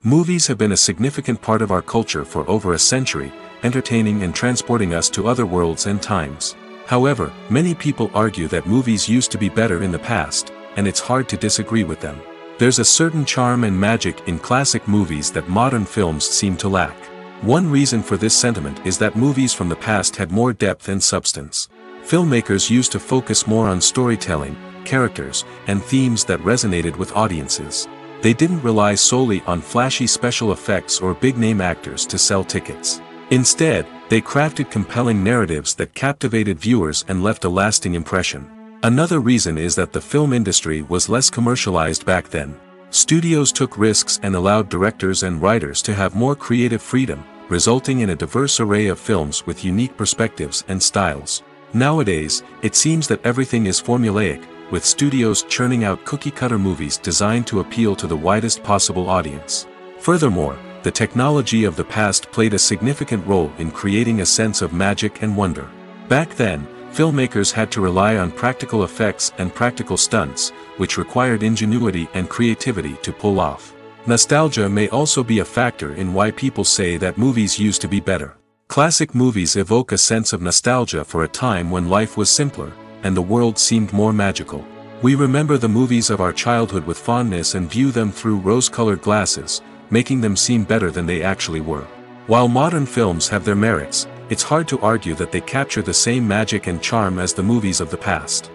Movies have been a significant part of our culture for over a century, entertaining and transporting us to other worlds and times. However, many people argue that movies used to be better in the past, and it's hard to disagree with them. There's a certain charm and magic in classic movies that modern films seem to lack. One reason for this sentiment is that movies from the past had more depth and substance. Filmmakers used to focus more on storytelling, characters, and themes that resonated with audiences. They didn't rely solely on flashy special effects or big-name actors to sell tickets. Instead, they crafted compelling narratives that captivated viewers and left a lasting impression. Another reason is that the film industry was less commercialized back then. Studios took risks and allowed directors and writers to have more creative freedom, resulting in a diverse array of films with unique perspectives and styles. Nowadays, it seems that everything is formulaic, with studios churning out cookie-cutter movies designed to appeal to the widest possible audience. Furthermore, the technology of the past played a significant role in creating a sense of magic and wonder. Back then, filmmakers had to rely on practical effects and practical stunts, which required ingenuity and creativity to pull off. Nostalgia may also be a factor in why people say that movies used to be better. Classic movies evoke a sense of nostalgia for a time when life was simpler, and the world seemed more magical. We remember the movies of our childhood with fondness and view them through rose-colored glasses, making them seem better than they actually were. While modern films have their merits, it's hard to argue that they capture the same magic and charm as the movies of the past.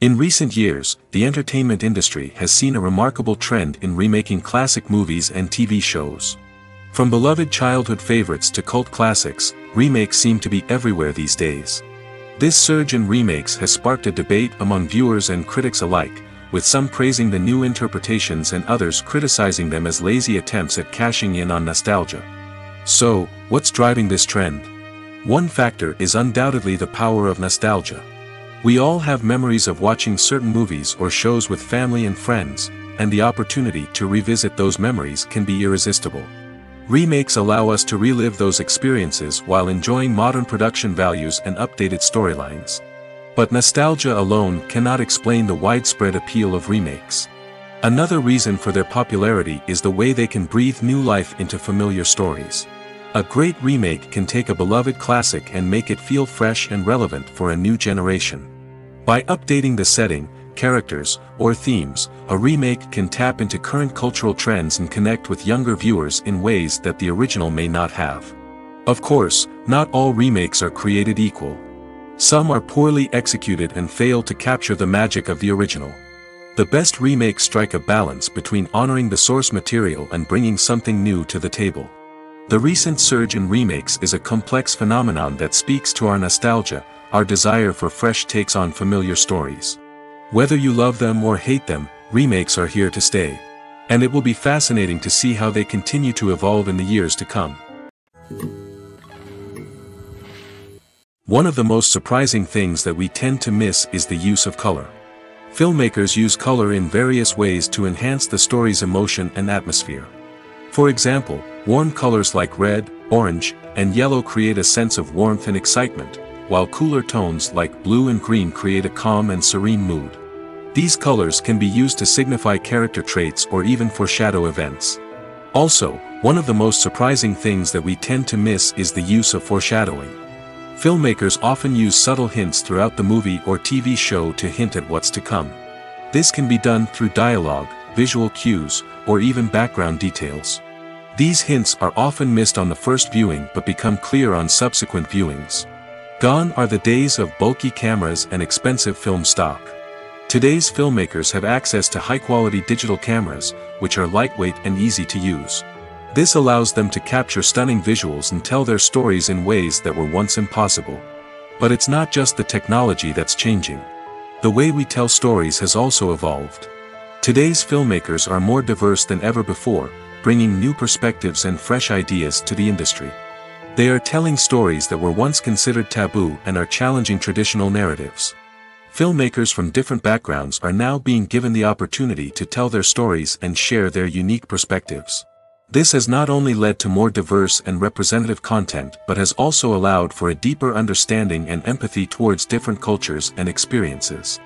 In recent years, the entertainment industry has seen a remarkable trend in remaking classic movies and TV shows. From beloved childhood favorites to cult classics, remakes seem to be everywhere these days. This surge in remakes has sparked a debate among viewers and critics alike, with some praising the new interpretations and others criticizing them as lazy attempts at cashing in on nostalgia. So, what's driving this trend? One factor is undoubtedly the power of nostalgia. We all have memories of watching certain movies or shows with family and friends, and the opportunity to revisit those memories can be irresistible. Remakes allow us to relive those experiences while enjoying modern production values and updated storylines. But nostalgia alone cannot explain the widespread appeal of remakes. Another reason for their popularity is the way they can breathe new life into familiar stories. A great remake can take a beloved classic and make it feel fresh and relevant for a new generation. By updating the setting, characters, or themes, a remake can tap into current cultural trends and connect with younger viewers in ways that the original may not have. Of course, not all remakes are created equal. Some are poorly executed and fail to capture the magic of the original. The best remakes strike a balance between honoring the source material and bringing something new to the table. The recent surge in remakes is a complex phenomenon that speaks to our nostalgia, our desire for fresh takes on familiar stories. Whether you love them or hate them, remakes are here to stay. And it will be fascinating to see how they continue to evolve in the years to come. One of the most surprising things that we tend to miss is the use of color. Filmmakers use color in various ways to enhance the story's emotion and atmosphere. For example, warm colors like red, orange, and yellow create a sense of warmth and excitement, while cooler tones like blue and green create a calm and serene mood. These colors can be used to signify character traits or even foreshadow events. Also, one of the most surprising things that we tend to miss is the use of foreshadowing. Filmmakers often use subtle hints throughout the movie or TV show to hint at what's to come. This can be done through dialogue, visual cues, or even background details. These hints are often missed on the first viewing but become clear on subsequent viewings. Gone are the days of bulky cameras and expensive film stock. Today's filmmakers have access to high-quality digital cameras, which are lightweight and easy to use. This allows them to capture stunning visuals and tell their stories in ways that were once impossible. But it's not just the technology that's changing. The way we tell stories has also evolved. Today's filmmakers are more diverse than ever before, bringing new perspectives and fresh ideas to the industry. They are telling stories that were once considered taboo and are challenging traditional narratives. Filmmakers from different backgrounds are now being given the opportunity to tell their stories and share their unique perspectives. This has not only led to more diverse and representative content but has also allowed for a deeper understanding and empathy towards different cultures and experiences.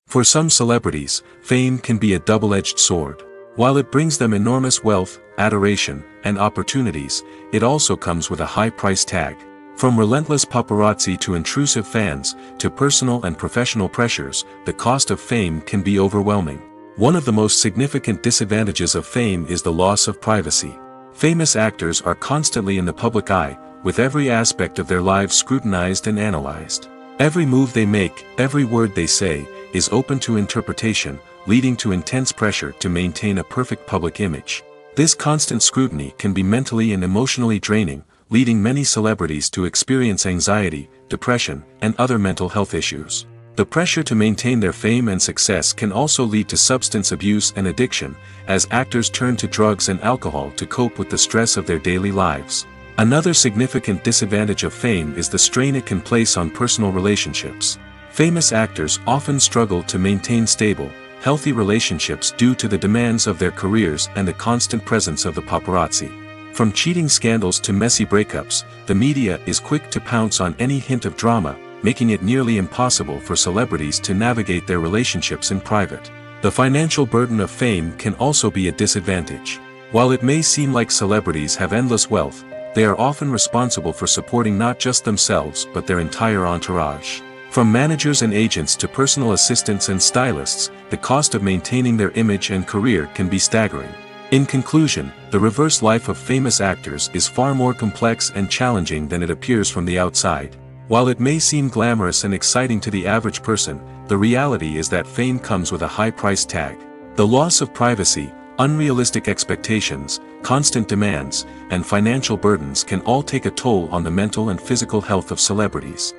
For some celebrities, fame can be a double-edged sword. While it brings them enormous wealth, adoration, and opportunities, it also comes with a high price tag. From relentless paparazzi to intrusive fans, to personal and professional pressures, the cost of fame can be overwhelming. One of the most significant disadvantages of fame is the loss of privacy. Famous actors are constantly in the public eye, with every aspect of their lives scrutinized and analyzed. Every move they make, every word they say, is open to interpretation, leading to intense pressure to maintain a perfect public image. This constant scrutiny can be mentally and emotionally draining, leading many celebrities to experience anxiety, depression, and other mental health issues. The pressure to maintain their fame and success can also lead to substance abuse and addiction, as actors turn to drugs and alcohol to cope with the stress of their daily lives. Another significant disadvantage of fame is the strain it can place on personal relationships. Famous actors often struggle to maintain stable, healthy relationships due to the demands of their careers and the constant presence of the paparazzi. From cheating scandals to messy breakups, the media is quick to pounce on any hint of drama, making it nearly impossible for celebrities to navigate their relationships in private. The financial burden of fame can also be a disadvantage. While it may seem like celebrities have endless wealth, they are often responsible for supporting not just themselves but their entire entourage. From managers and agents to personal assistants and stylists, the cost of maintaining their image and career can be staggering. In conclusion, the reverse life of famous actors is far more complex and challenging than it appears from the outside. While it may seem glamorous and exciting to the average person, the reality is that fame comes with a high price tag. The loss of privacy, unrealistic expectations, constant demands, and financial burdens can all take a toll on the mental and physical health of celebrities.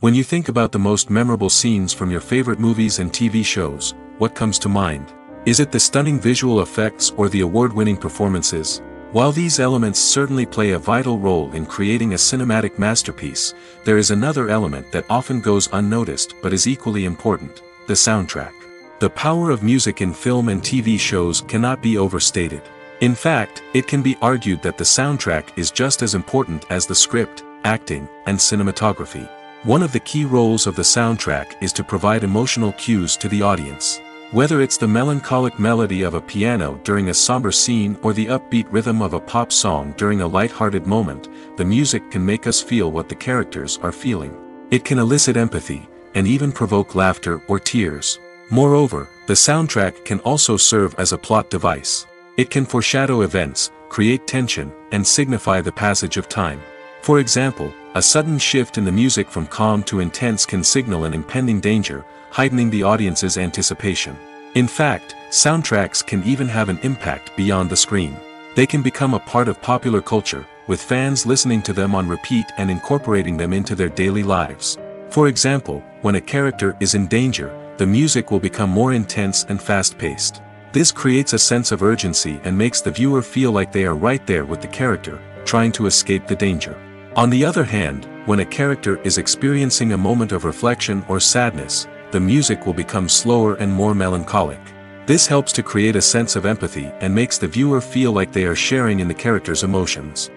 When you think about the most memorable scenes from your favorite movies and TV shows, what comes to mind? Is it the stunning visual effects or the award-winning performances? While these elements certainly play a vital role in creating a cinematic masterpiece, there is another element that often goes unnoticed but is equally important: the soundtrack. The power of music in film and TV shows cannot be overstated. In fact, it can be argued that the soundtrack is just as important as the script, acting, and cinematography. One of the key roles of the soundtrack is to provide emotional cues to the audience. Whether it's the melancholic melody of a piano during a somber scene or the upbeat rhythm of a pop song during a light-hearted moment, the music can make us feel what the characters are feeling. It can elicit empathy, and even provoke laughter or tears. Moreover, the soundtrack can also serve as a plot device. It can foreshadow events, create tension, and signify the passage of time. For example, a sudden shift in the music from calm to intense can signal an impending danger, heightening the audience's anticipation. In fact, soundtracks can even have an impact beyond the screen. They can become a part of popular culture, with fans listening to them on repeat and incorporating them into their daily lives. For example, when a character is in danger, the music will become more intense and fast-paced. This creates a sense of urgency and makes the viewer feel like they are right there with the character, trying to escape the danger. On the other hand, when a character is experiencing a moment of reflection or sadness, the music will become slower and more melancholic. This helps to create a sense of empathy and makes the viewer feel like they are sharing in the character's emotions.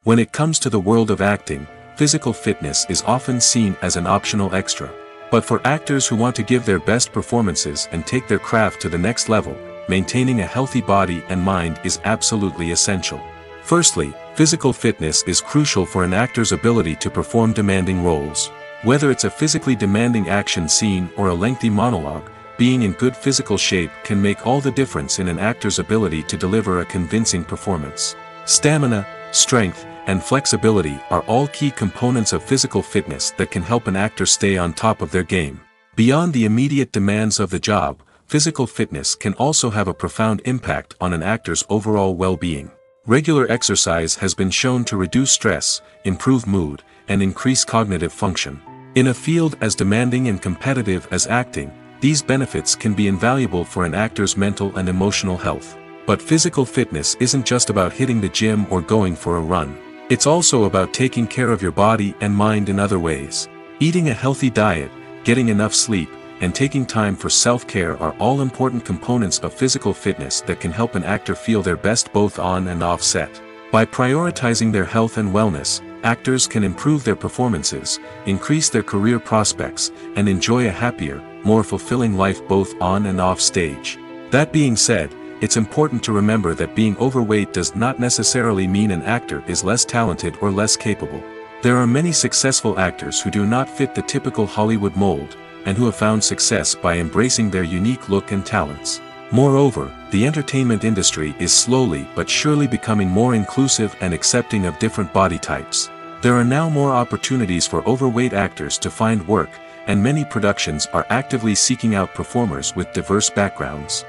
When it comes to the world of acting, physical fitness is often seen as an optional extra. But for actors who want to give their best performances and take their craft to the next level, maintaining a healthy body and mind is absolutely essential. Firstly, physical fitness is crucial for an actor's ability to perform demanding roles. Whether it's a physically demanding action scene or a lengthy monologue, being in good physical shape can make all the difference in an actor's ability to deliver a convincing performance. Stamina, strength, and flexibility are all key components of physical fitness that can help an actor stay on top of their game. Beyond the immediate demands of the job, physical fitness can also have a profound impact on an actor's overall well-being. Regular exercise has been shown to reduce stress, improve mood, and increase cognitive function. In a field as demanding and competitive as acting, these benefits can be invaluable for an actor's mental and emotional health. But physical fitness isn't just about hitting the gym or going for a run. It's also about taking care of your body and mind in other ways. Eating a healthy diet, getting enough sleep, and taking time for self-care are all important components of physical fitness that can help an actor feel their best both on and off set. By prioritizing their health and wellness, actors can improve their performances, increase their career prospects, and enjoy a happier, more fulfilling life both on and off stage. That being said, it's important to remember that being overweight does not necessarily mean an actor is less talented or less capable. There are many successful actors who do not fit the typical Hollywood mold, and who have found success by embracing their unique look and talents. Moreover, the entertainment industry is slowly but surely becoming more inclusive and accepting of different body types. There are now more opportunities for overweight actors to find work, and many productions are actively seeking out performers with diverse backgrounds.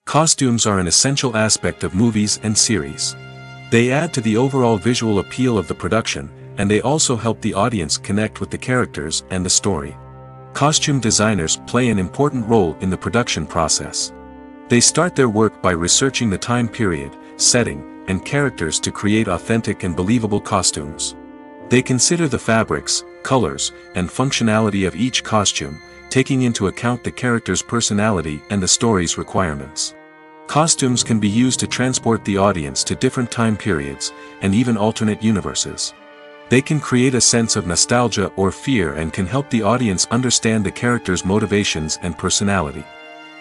Costumes are an essential aspect of movies and series. They add to the overall visual appeal of the production, and they also help the audience connect with the characters and the story. Costume designers play an important role in the production process. They start their work by researching the time period, setting, and characters to create authentic and believable costumes. They consider the fabrics, colors, and functionality of each costume, taking into account the character's personality and the story's requirements. Costumes can be used to transport the audience to different time periods, and even alternate universes. They can create a sense of nostalgia or fear and can help the audience understand the character's motivations and personality.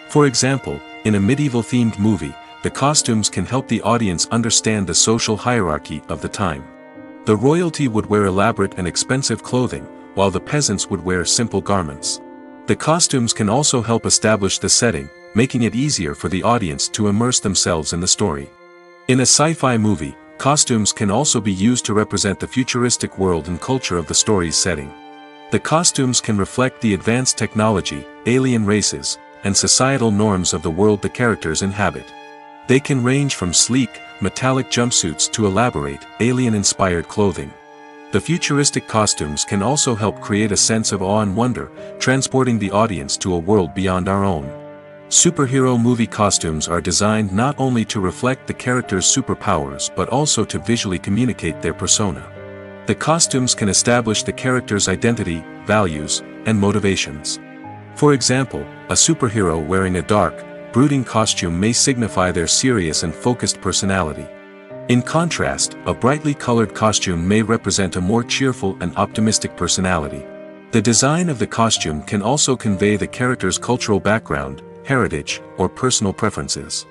For example, in a medieval-themed movie, the costumes can help the audience understand the social hierarchy of the time. The royalty would wear elaborate and expensive clothing, while the peasants would wear simple garments. The costumes can also help establish the setting, making it easier for the audience to immerse themselves in the story. In a sci-fi movie, costumes can also be used to represent the futuristic world and culture of the story's setting. The costumes can reflect the advanced technology, alien races, and societal norms of the world the characters inhabit. They can range from sleek, metallic jumpsuits to elaborate, alien-inspired clothing. The futuristic costumes can also help create a sense of awe and wonder, transporting the audience to a world beyond our own. Superhero movie costumes are designed not only to reflect the character's superpowers but also to visually communicate their persona. The costumes can establish the character's identity, values, and motivations. For example, a superhero wearing a dark, brooding costume may signify their serious and focused personality. In contrast, a brightly colored costume may represent a more cheerful and optimistic personality. The design of the costume can also convey the character's cultural background, heritage, or personal preferences.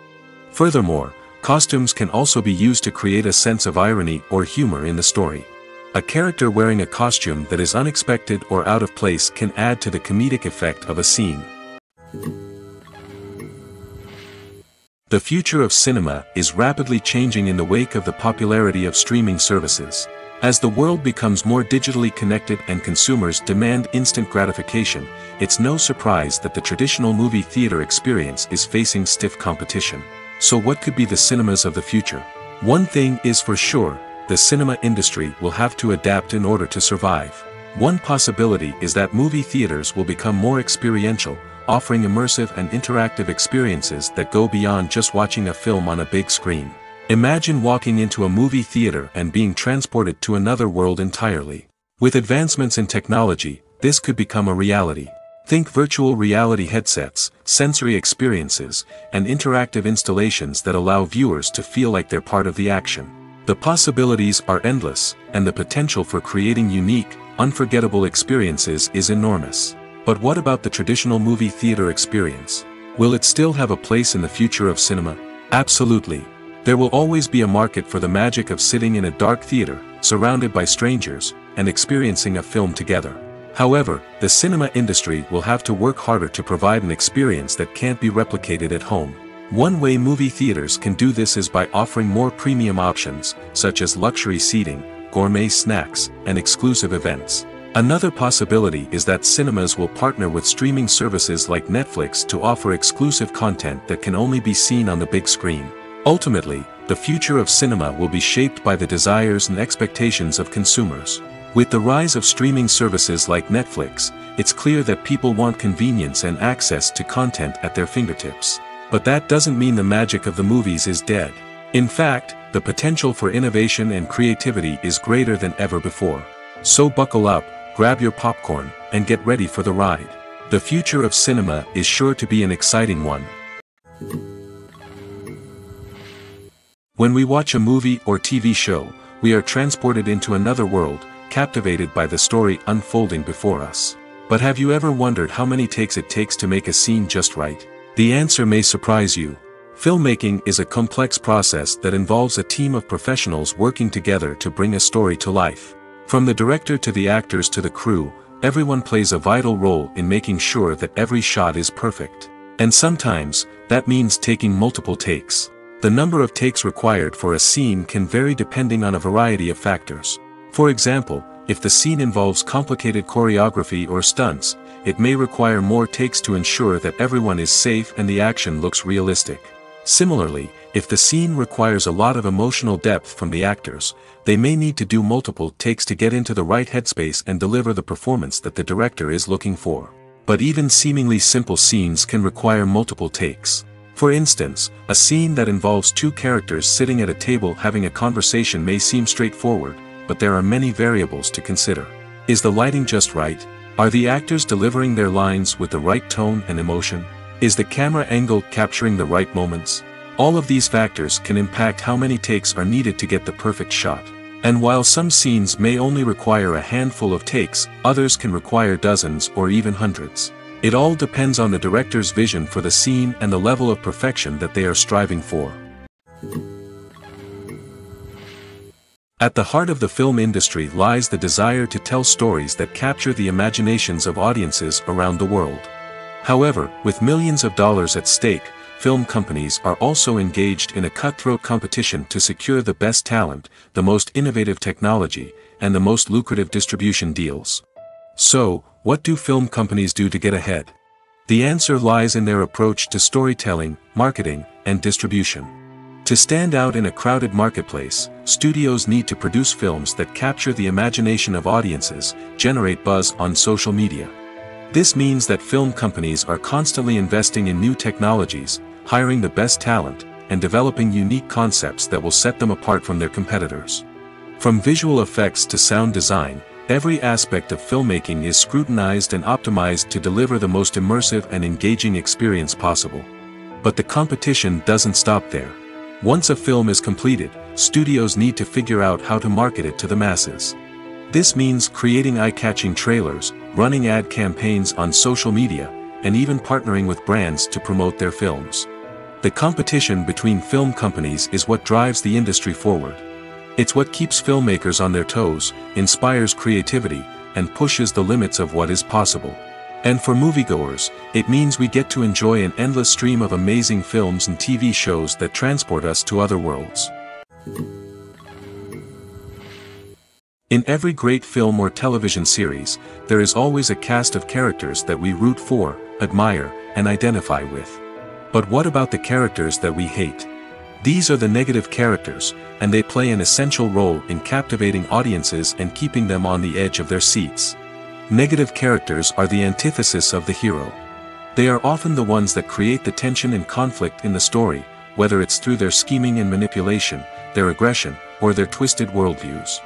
Furthermore, costumes can also be used to create a sense of irony or humor in the story. A character wearing a costume that is unexpected or out of place can add to the comedic effect of a scene. The future of cinema is rapidly changing in the wake of the popularity of streaming services. As the world becomes more digitally connected and consumers demand instant gratification, it's no surprise that the traditional movie theater experience is facing stiff competition. So what could be the cinemas of the future? One thing is for sure, the cinema industry will have to adapt in order to survive. One possibility is that movie theaters will become more experiential, offering immersive and interactive experiences that go beyond just watching a film on a big screen. Imagine walking into a movie theater and being transported to another world entirely. With advancements in technology, this could become a reality. Think virtual reality headsets, sensory experiences, and interactive installations that allow viewers to feel like they're part of the action. The possibilities are endless, and the potential for creating unique, unforgettable experiences is enormous. But what about the traditional movie theater experience? Will it still have a place in the future of cinema? Absolutely. There will always be a market for the magic of sitting in a dark theater, surrounded by strangers, and experiencing a film together. However, the cinema industry will have to work harder to provide an experience that can't be replicated at home. One way movie theaters can do this is by offering more premium options, such as luxury seating, gourmet snacks, and exclusive events. Another possibility is that cinemas will partner with streaming services like Netflix to offer exclusive content that can only be seen on the big screen. Ultimately, the future of cinema will be shaped by the desires and expectations of consumers. With the rise of streaming services like Netflix, it's clear that people want convenience and access to content at their fingertips. But that doesn't mean the magic of the movies is dead. In fact, the potential for innovation and creativity is greater than ever before. So buckle up, grab your popcorn, and get ready for the ride. The future of cinema is sure to be an exciting one. When we watch a movie or TV show, we are transported into another world, captivated by the story unfolding before us. But have you ever wondered how many takes it takes to make a scene just right? The answer may surprise you. Filmmaking is a complex process that involves a team of professionals working together to bring a story to life. From the director to the actors to the crew, everyone plays a vital role in making sure that every shot is perfect. And sometimes, that means taking multiple takes. The number of takes required for a scene can vary depending on a variety of factors. For example, if the scene involves complicated choreography or stunts, it may require more takes to ensure that everyone is safe and the action looks realistic. Similarly, if the scene requires a lot of emotional depth from the actors, they may need to do multiple takes to get into the right headspace and deliver the performance that the director is looking for. But even seemingly simple scenes can require multiple takes. For instance, a scene that involves two characters sitting at a table having a conversation may seem straightforward, but there are many variables to consider. Is the lighting just right? Are the actors delivering their lines with the right tone and emotion? Is the camera angle capturing the right moments? All of these factors can impact how many takes are needed to get the perfect shot. And while some scenes may only require a handful of takes, others can require dozens or even hundreds. It all depends on the director's vision for the scene and the level of perfection that they are striving for. At the heart of the film industry lies the desire to tell stories that capture the imaginations of audiences around the world. However, with millions of dollars at stake, film companies are also engaged in a cutthroat competition to secure the best talent, the most innovative technology, and the most lucrative distribution deals. So, what do film companies do to get ahead? The answer lies in their approach to storytelling, marketing, and distribution. To stand out in a crowded marketplace, studios need to produce films that capture the imagination of audiences, generate buzz on social media. This means that film companies are constantly investing in new technologies, hiring the best talent, and developing unique concepts that will set them apart from their competitors. From visual effects to sound design, Every aspect of filmmaking is scrutinized and optimized to deliver the most immersive and engaging experience possible. But the competition doesn't stop there. Once a film is completed, studios need to figure out how to market it to the masses. This means creating eye-catching trailers, running ad campaigns on social media, and even partnering with brands to promote their films. The competition between film companies is what drives the industry forward. It's what keeps filmmakers on their toes, inspires creativity, and pushes the limits of what is possible. And for moviegoers, it means we get to enjoy an endless stream of amazing films and TV shows that transport us to other worlds. In every great film or television series, there is always a cast of characters that we root for, admire, and identify with. But what about the characters that we hate? These are the negative characters, and they play an essential role in captivating audiences and keeping them on the edge of their seats. Negative characters are the antithesis of the hero. They are often the ones that create the tension and conflict in the story, whether it's through their scheming and manipulation, their aggression, or their twisted worldviews.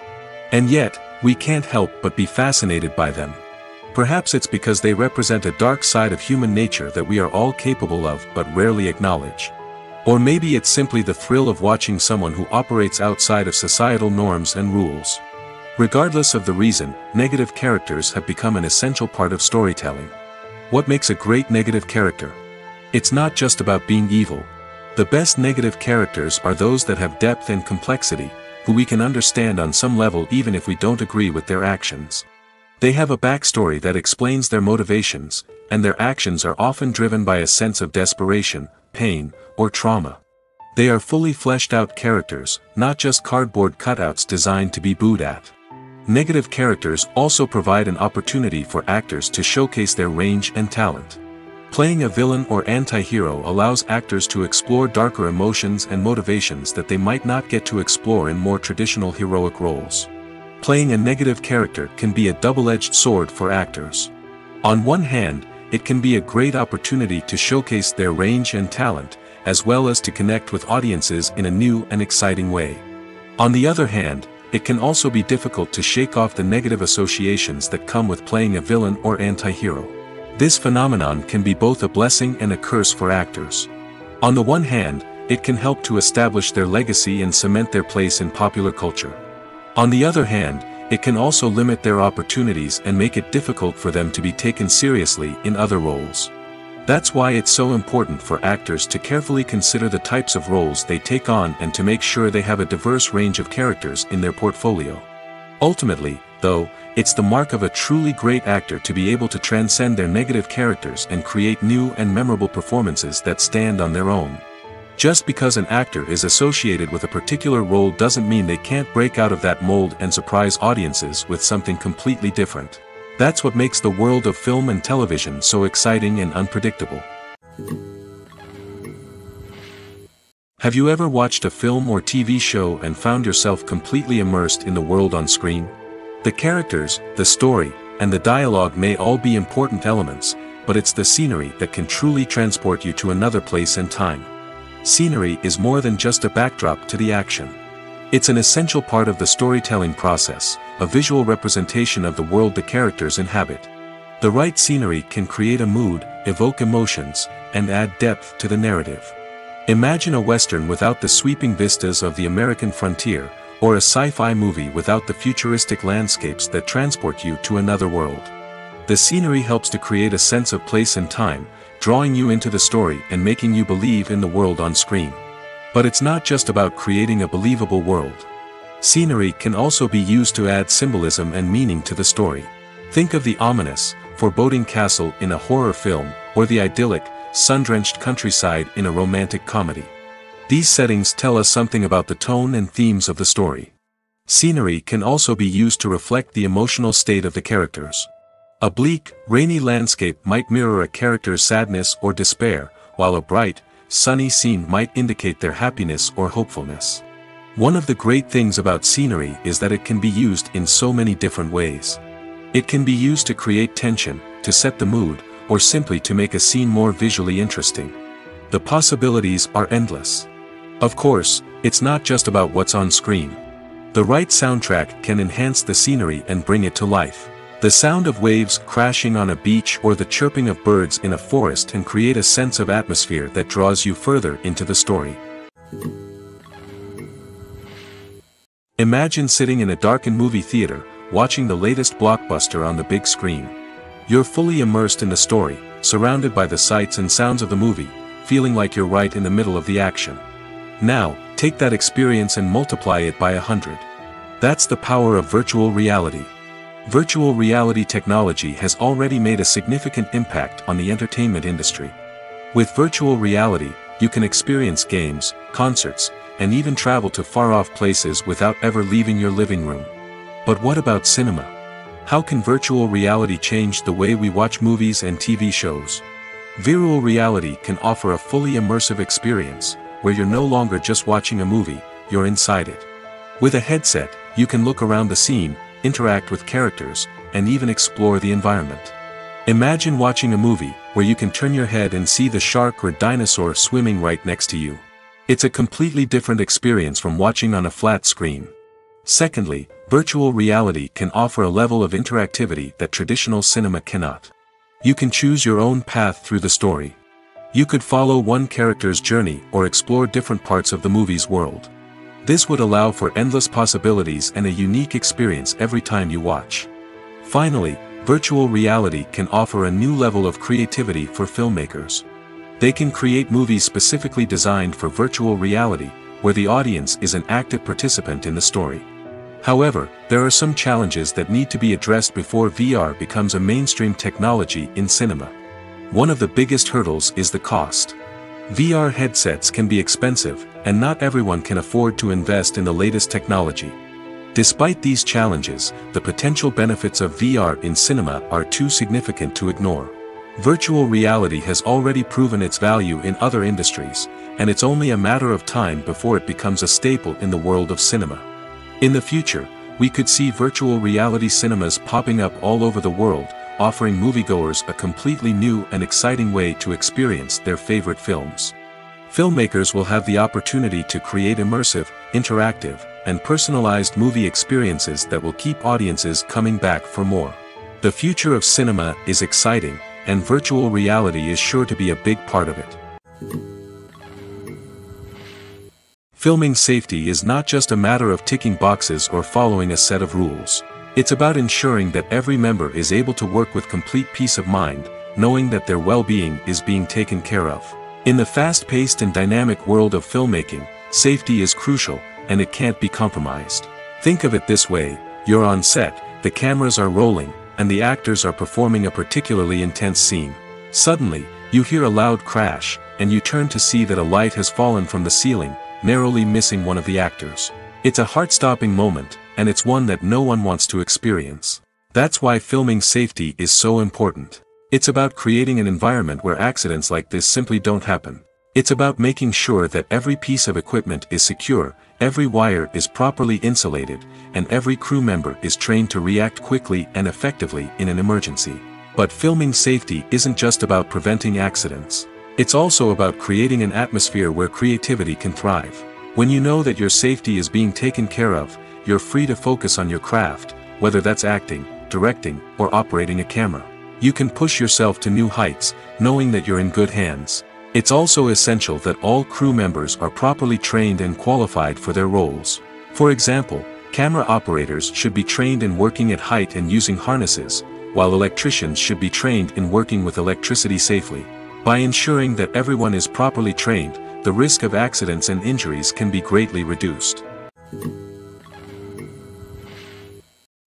And yet, we can't help but be fascinated by them. Perhaps it's because they represent a dark side of human nature that we are all capable of but rarely acknowledge. Or maybe it's simply the thrill of watching someone who operates outside of societal norms and rules. Regardless of the reason, negative characters have become an essential part of storytelling. What makes a great negative character? It's not just about being evil. The best negative characters are those that have depth and complexity, who we can understand on some level even if we don't agree with their actions. They have a backstory that explains their motivations, and their actions are often driven by a sense of desperation, pain, or trauma. They are fully fleshed out characters, not just cardboard cutouts designed to be booed at. Negative characters also provide an opportunity for actors to showcase their range and talent. Playing a villain or anti-hero allows actors to explore darker emotions and motivations that they might not get to explore in more traditional heroic roles. Playing a negative character can be a double-edged sword for actors. On one hand, it can be a great opportunity to showcase their range and talent, as well as to connect with audiences in a new and exciting way. On the other hand, it can also be difficult to shake off the negative associations that come with playing a villain or anti-hero. This phenomenon can be both a blessing and a curse for actors. On the one hand, it can help to establish their legacy and cement their place in popular culture. On the other hand, it can also limit their opportunities and make it difficult for them to be taken seriously in other roles. That's why it's so important for actors to carefully consider the types of roles they take on and to make sure they have a diverse range of characters in their portfolio. Ultimately, though, it's the mark of a truly great actor to be able to transcend their negative characters and create new and memorable performances that stand on their own. Just because an actor is associated with a particular role doesn't mean they can't break out of that mold and surprise audiences with something completely different. That's what makes the world of film and television so exciting and unpredictable. Have you ever watched a film or TV show and found yourself completely immersed in the world on screen? The characters, the story, and the dialogue may all be important elements, but it's the scenery that can truly transport you to another place and time. Scenery is more than just a backdrop to the action. It's an essential part of the storytelling process, a visual representation of the world the characters inhabit. The right scenery can create a mood, evoke emotions, and add depth to the narrative. Imagine a Western without the sweeping vistas of the American frontier, or a sci-fi movie without the futuristic landscapes that transport you to another world. The scenery helps to create a sense of place and time, drawing you into the story and making you believe in the world on screen. But it's not just about creating a believable world. Scenery can also be used to add symbolism and meaning to the story. Think of the ominous, foreboding castle in a horror film, or the idyllic, sun-drenched countryside in a romantic comedy. These settings tell us something about the tone and themes of the story. Scenery can also be used to reflect the emotional state of the characters. A bleak, rainy landscape might mirror a character's sadness or despair, while a bright, sunny scene might indicate their happiness or hopefulness. One of the great things about scenery is that it can be used in so many different ways. It can be used to create tension, to set the mood, or simply to make a scene more visually interesting. The possibilities are endless. Of course, it's not just about what's on screen. The right soundtrack can enhance the scenery and bring it to life. The sound of waves crashing on a beach or the chirping of birds in a forest can create a sense of atmosphere that draws you further into the story. Imagine sitting in a darkened movie theater, watching the latest blockbuster on the big screen. You're fully immersed in the story, surrounded by the sights and sounds of the movie, feeling like you're right in the middle of the action. Now, take that experience and multiply it by 100. That's the power of virtual reality. Virtual reality technology has already made a significant impact on the entertainment industry. With virtual reality, you can experience games, concerts, and even travel to far-off places without ever leaving your living room. But what about cinema? How can virtual reality change the way we watch movies and TV shows? Virtual reality can offer a fully immersive experience, where you're no longer just watching a movie, you're inside it. With a headset, you can look around the scene, interact with characters, and even explore the environment. Imagine watching a movie where you can turn your head and see the shark or dinosaur swimming right next to you. It's a completely different experience from watching on a flat screen. Secondly, virtual reality can offer a level of interactivity that traditional cinema cannot. You can choose your own path through the story. You could follow one character's journey or explore different parts of the movie's world. This would allow for endless possibilities and a unique experience every time you watch. Finally, virtual reality can offer a new level of creativity for filmmakers. They can create movies specifically designed for virtual reality, where the audience is an active participant in the story. However, there are some challenges that need to be addressed before VR becomes a mainstream technology in cinema. One of the biggest hurdles is the cost. VR headsets can be expensive, and not everyone can afford to invest in the latest technology. Despite these challenges, the potential benefits of VR in cinema are too significant to ignore. Virtual reality has already proven its value in other industries, and it's only a matter of time before it becomes a staple in the world of cinema. In the future, we could see virtual reality cinemas popping up all over the world, offering moviegoers a completely new and exciting way to experience their favorite films. Filmmakers will have the opportunity to create immersive, interactive, and personalized movie experiences that will keep audiences coming back for more. The future of cinema is exciting, and virtual reality is sure to be a big part of it. Filming safety is not just a matter of ticking boxes or following a set of rules. It's about ensuring that every member is able to work with complete peace of mind, knowing that their well-being is being taken care of. In the fast-paced and dynamic world of filmmaking, safety is crucial, and it can't be compromised. Think of it this way: you're on set, the cameras are rolling, and the actors are performing a particularly intense scene. Suddenly, you hear a loud crash, and you turn to see that a light has fallen from the ceiling, narrowly missing one of the actors. It's a heart-stopping moment, and it's one that no one wants to experience. That's why filming safety is so important. It's about creating an environment where accidents like this simply don't happen. It's about making sure that every piece of equipment is secure, every wire is properly insulated, and every crew member is trained to react quickly and effectively in an emergency. But filming safety isn't just about preventing accidents. It's also about creating an atmosphere where creativity can thrive. When you know that your safety is being taken care of, you're free to focus on your craft, whether that's acting, directing, or operating a camera. You can push yourself to new heights, knowing that you're in good hands. It's also essential that all crew members are properly trained and qualified for their roles. For example, camera operators should be trained in working at height and using harnesses, while electricians should be trained in working with electricity safely. By ensuring that everyone is properly trained, the risk of accidents and injuries can be greatly reduced.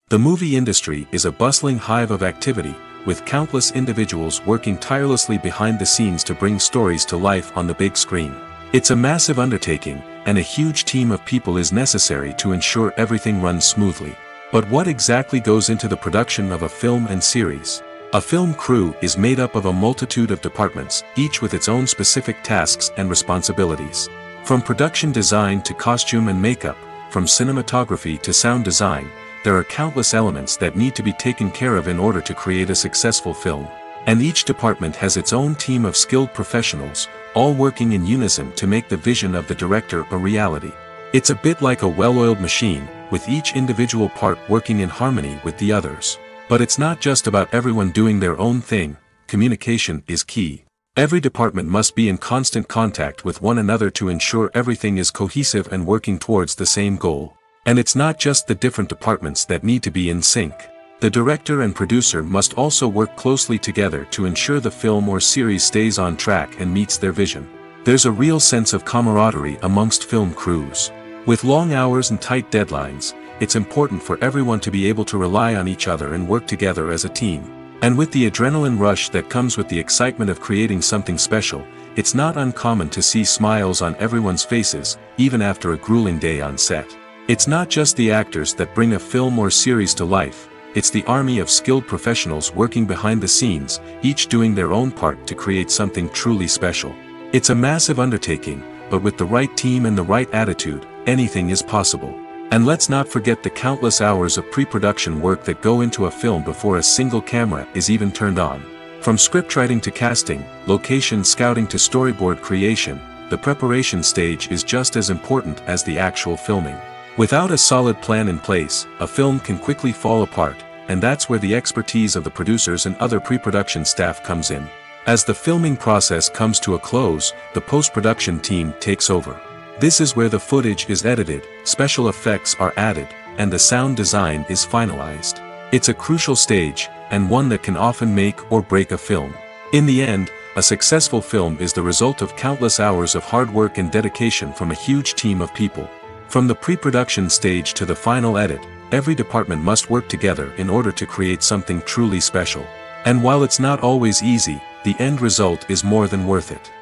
The movie industry is a bustling hive of activity, with countless individuals working tirelessly behind the scenes to bring stories to life on the big screen. It's a massive undertaking, and a huge team of people is necessary to ensure everything runs smoothly. But what exactly goes into the production of a film and series? A film crew is made up of a multitude of departments, each with its own specific tasks and responsibilities. From production design to costume and makeup, from cinematography to sound design, there are countless elements that need to be taken care of in order to create a successful film. And each department has its own team of skilled professionals, all working in unison to make the vision of the director a reality. It's a bit like a well-oiled machine, with each individual part working in harmony with the others. But it's not just about everyone doing their own thing, communication is key. Every department must be in constant contact with one another to ensure everything is cohesive and working towards the same goal. And it's not just the different departments that need to be in sync. The director and producer must also work closely together to ensure the film or series stays on track and meets their vision. There's a real sense of camaraderie amongst film crews. With long hours and tight deadlines, it's important for everyone to be able to rely on each other and work together as a team. And with the adrenaline rush that comes with the excitement of creating something special, it's not uncommon to see smiles on everyone's faces, even after a grueling day on set. It's not just the actors that bring a film or series to life, it's the army of skilled professionals working behind the scenes, each doing their own part to create something truly special. It's a massive undertaking, but with the right team and the right attitude, anything is possible. And let's not forget the countless hours of pre-production work that go into a film before a single camera is even turned on. From scriptwriting to casting, location scouting to storyboard creation, the preparation stage is just as important as the actual filming. Without a solid plan in place, a film can quickly fall apart, and that's where the expertise of the producers and other pre-production staff comes in. As the filming process comes to a close, the post-production team takes over. This is where the footage is edited, special effects are added, and the sound design is finalized. It's a crucial stage, and one that can often make or break a film. In the end, a successful film is the result of countless hours of hard work and dedication from a huge team of people. From the pre-production stage to the final edit, every department must work together in order to create something truly special. And while it's not always easy, the end result is more than worth it.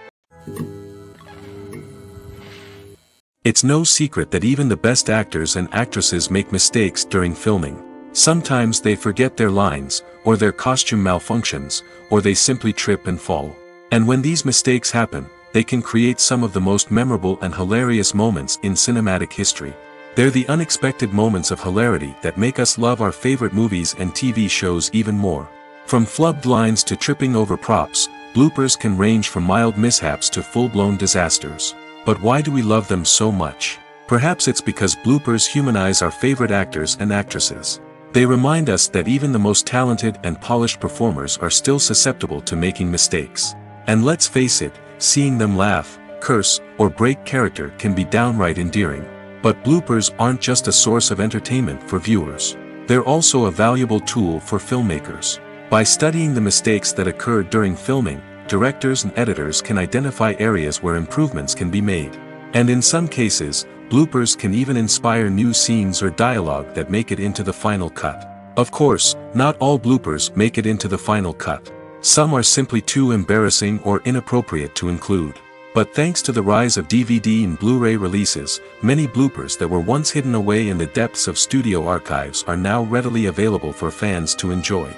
It's no secret that even the best actors and actresses make mistakes during filming. Sometimes they forget their lines, or their costume malfunctions, or they simply trip and fall. And when these mistakes happen, they can create some of the most memorable and hilarious moments in cinematic history. They're the unexpected moments of hilarity that make us love our favorite movies and TV shows even more. From flubbed lines to tripping over props, bloopers can range from mild mishaps to full-blown disasters. But why do we love them so much? Perhaps it's because bloopers humanize our favorite actors and actresses. They remind us that even the most talented and polished performers are still susceptible to making mistakes. And let's face it, seeing them laugh, curse, or break character can be downright endearing. But bloopers aren't just a source of entertainment for viewers. They're also a valuable tool for filmmakers. By studying the mistakes that occurred during filming, directors and editors can identify areas where improvements can be made. And in some cases, bloopers can even inspire new scenes or dialogue that make it into the final cut. Of course, not all bloopers make it into the final cut. Some are simply too embarrassing or inappropriate to include. But thanks to the rise of DVD and Blu-ray releases, many bloopers that were once hidden away in the depths of studio archives are now readily available for fans to enjoy.